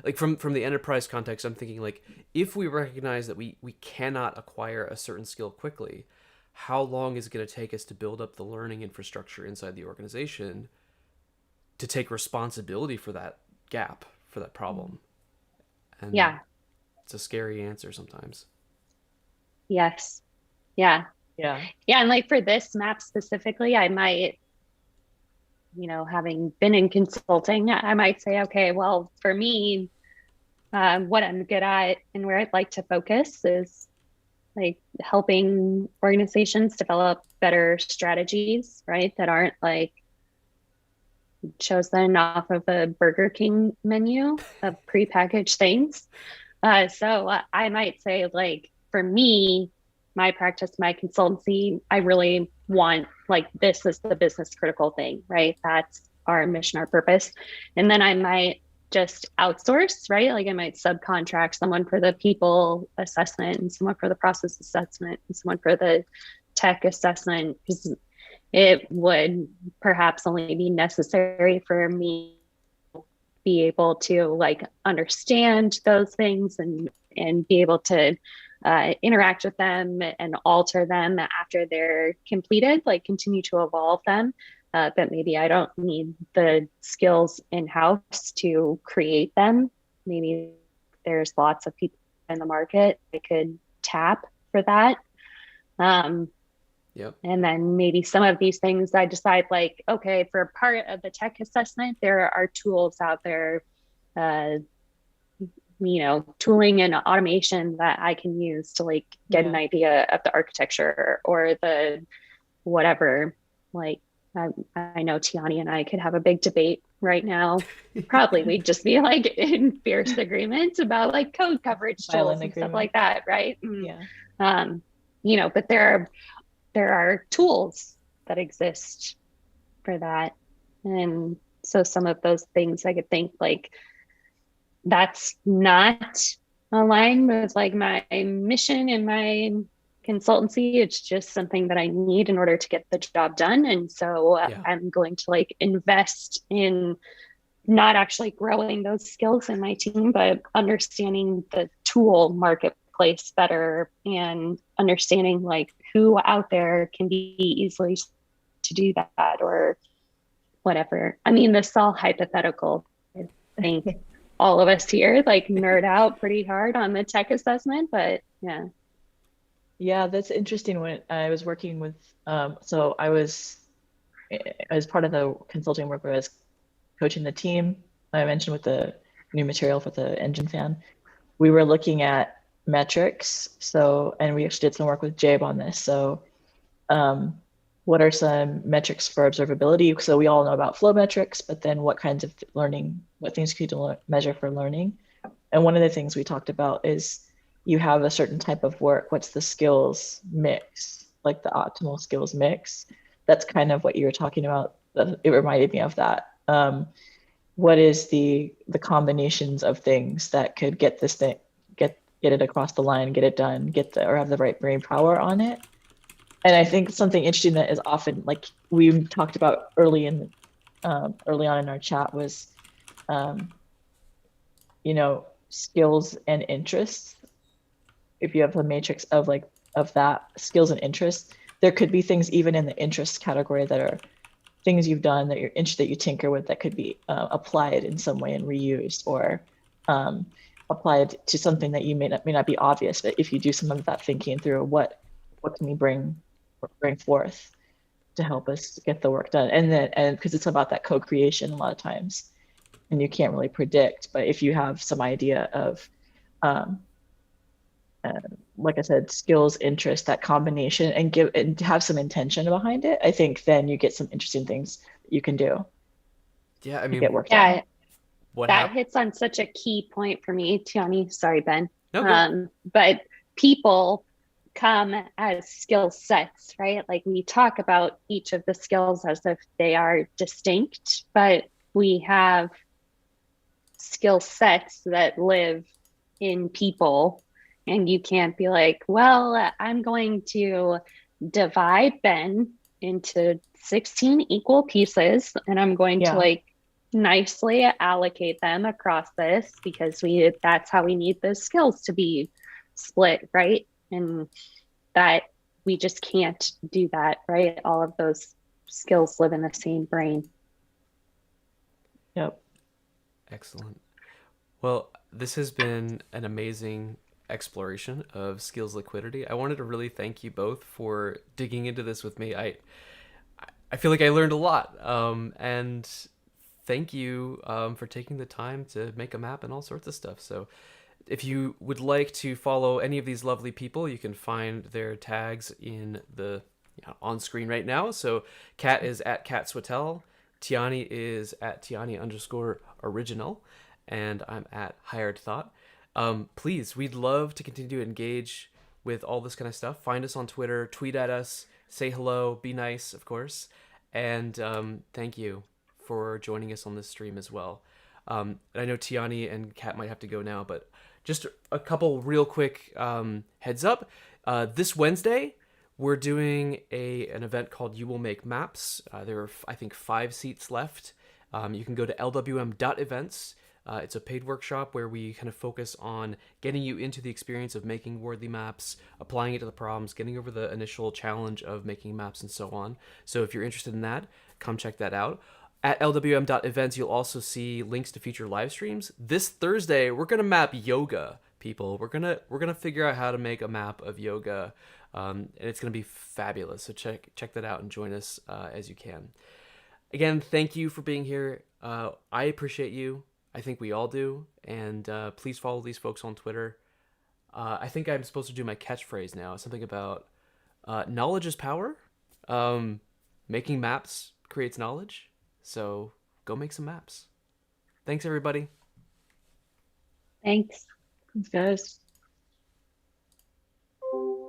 like from the enterprise context. I'm thinking like, if we recognize that we cannot acquire a certain skill quickly, how long is it going to take us to build up the learning infrastructure inside the organization to take responsibility for that gap, for that problem? And it's a scary answer sometimes. Yes. Yeah. And like for this map specifically, I might, having been in consulting, I might say, okay, well, for me, what I'm good at and where I'd like to focus is like helping organizations develop better strategies, right? That aren't like chosen off of a Burger King menu of prepackaged things. So I might say, like, for me, my practice, my consultancy, I really want, like, this is the business critical thing, right? That's our mission, our purpose. And then I might just outsource, right? Like I might subcontract someone for the people assessment and someone for the process assessment and someone for the tech assessment, because it would perhaps only be necessary for me to be able to like understand those things and be able to interact with them and alter them after they're completed, like continue to evolve them. But maybe I don't need the skills in-house to create them. Maybe there's lots of people in the market that could tap for that. Yep. And then maybe some of these things I decide, like, okay, for part of the tech assessment, there are tools out there, tooling and automation that I can use to like get an idea of the architecture or the whatever. Like, I know Tiani and I could have a big debate right now. Probably we'd just be like in fierce agreement about like code coverage tools and stuff like that, right? But there are tools that exist for that. And so some of those things I could think like, that's not aligned with like my mission and my consultancy. It's just something that I need in order to get the job done. And so I'm going to like invest in not actually growing those skills in my team, but understanding the tool marketplace better and understanding like who out there can be easily to do that or whatever. I mean, this is all hypothetical. I think all of us here like nerd out pretty hard on the tech assessment, but Yeah, that's interesting. When I was working with, so I was, as part of the consulting work where I was coaching the team, I mentioned with the new material for the engine fan, we were looking at metrics. So, and we actually did some work with Jabe on this. So, what are some metrics for observability? So we all know about flow metrics, but then what kinds of learning, what things could you measure for learning? And one of the things we talked about is you have a certain type of work. What's the skills mix, like the optimal skills mix? That's kind of what you were talking about. It reminded me of that. what is the combinations of things that could get this thing, get it across the line, get it done, or have the right brain power on it. And I think something interesting that is often, like we talked about early on in our chat, was skills and interests. If you have a matrix of that skills and interests, there could be things even in the interest category that are things you've done that you're interested, that you tinker with, that could be applied in some way and reused, or applied to something that you may not be obvious. But if you do some of that thinking through, what can we bring forth to help us get the work done? And because it's about that co-creation a lot of times, and you can't really predict. But if you have some idea of like I said, skills, interest, that combination, and have some intention behind it, I think then you get some interesting things that you can do. Yeah, I to mean, get work done. That hits on such a key point for me, Tiani. Sorry, Ben. No, but people come as skill sets, right? Like we talk about each of the skills as if they are distinct, but we have skill sets that live in people. And you can't be like, well, I'm going to divide Ben into 16 equal pieces, and I'm going to like nicely allocate them across this because that's how we need those skills to be split, right? And that we just can't do that, right? All of those skills live in the same brain. Yep. Excellent. Well, this has been an amazing exploration of skills liquidity. I wanted to really thank you both for digging into this with me. I feel like I learned a lot, and thank you for taking the time to make a map and all sorts of stuff. So if you would like to follow any of these lovely people, you can find their tags in the on screen right now. So Kat is at Kat Swetel, Tiani is at Tiani_original, and I'm at Hired Thought. Please, we'd love to continue to engage with all this kind of stuff. Find us on Twitter, tweet at us, say hello, be nice, of course. And thank you for joining us on this stream as well. I know Tiani and Kat might have to go now, but just a couple real quick heads up. This Wednesday, we're doing an event called You Will Make Maps. There are, I think, 5 seats left. You can go to lwm.events. It's a paid workshop where we kind of focus on getting you into the experience of making Wardley maps, applying it to the problems, getting over the initial challenge of making maps, and so on. So if you're interested in that, come check that out. At lwm.events, you'll also see links to future live streams. This Thursday, we're gonna map yoga, people. We're gonna figure out how to make a map of yoga, and it's gonna be fabulous. So check that out and join us as you can. Again, thank you for being here. I appreciate you. I think we all do. And please follow these folks on Twitter. I think I'm supposed to do my catchphrase now. Something about knowledge is power. Making maps creates knowledge. So go make some maps. Thanks, everybody. Thanks. Thanks, guys.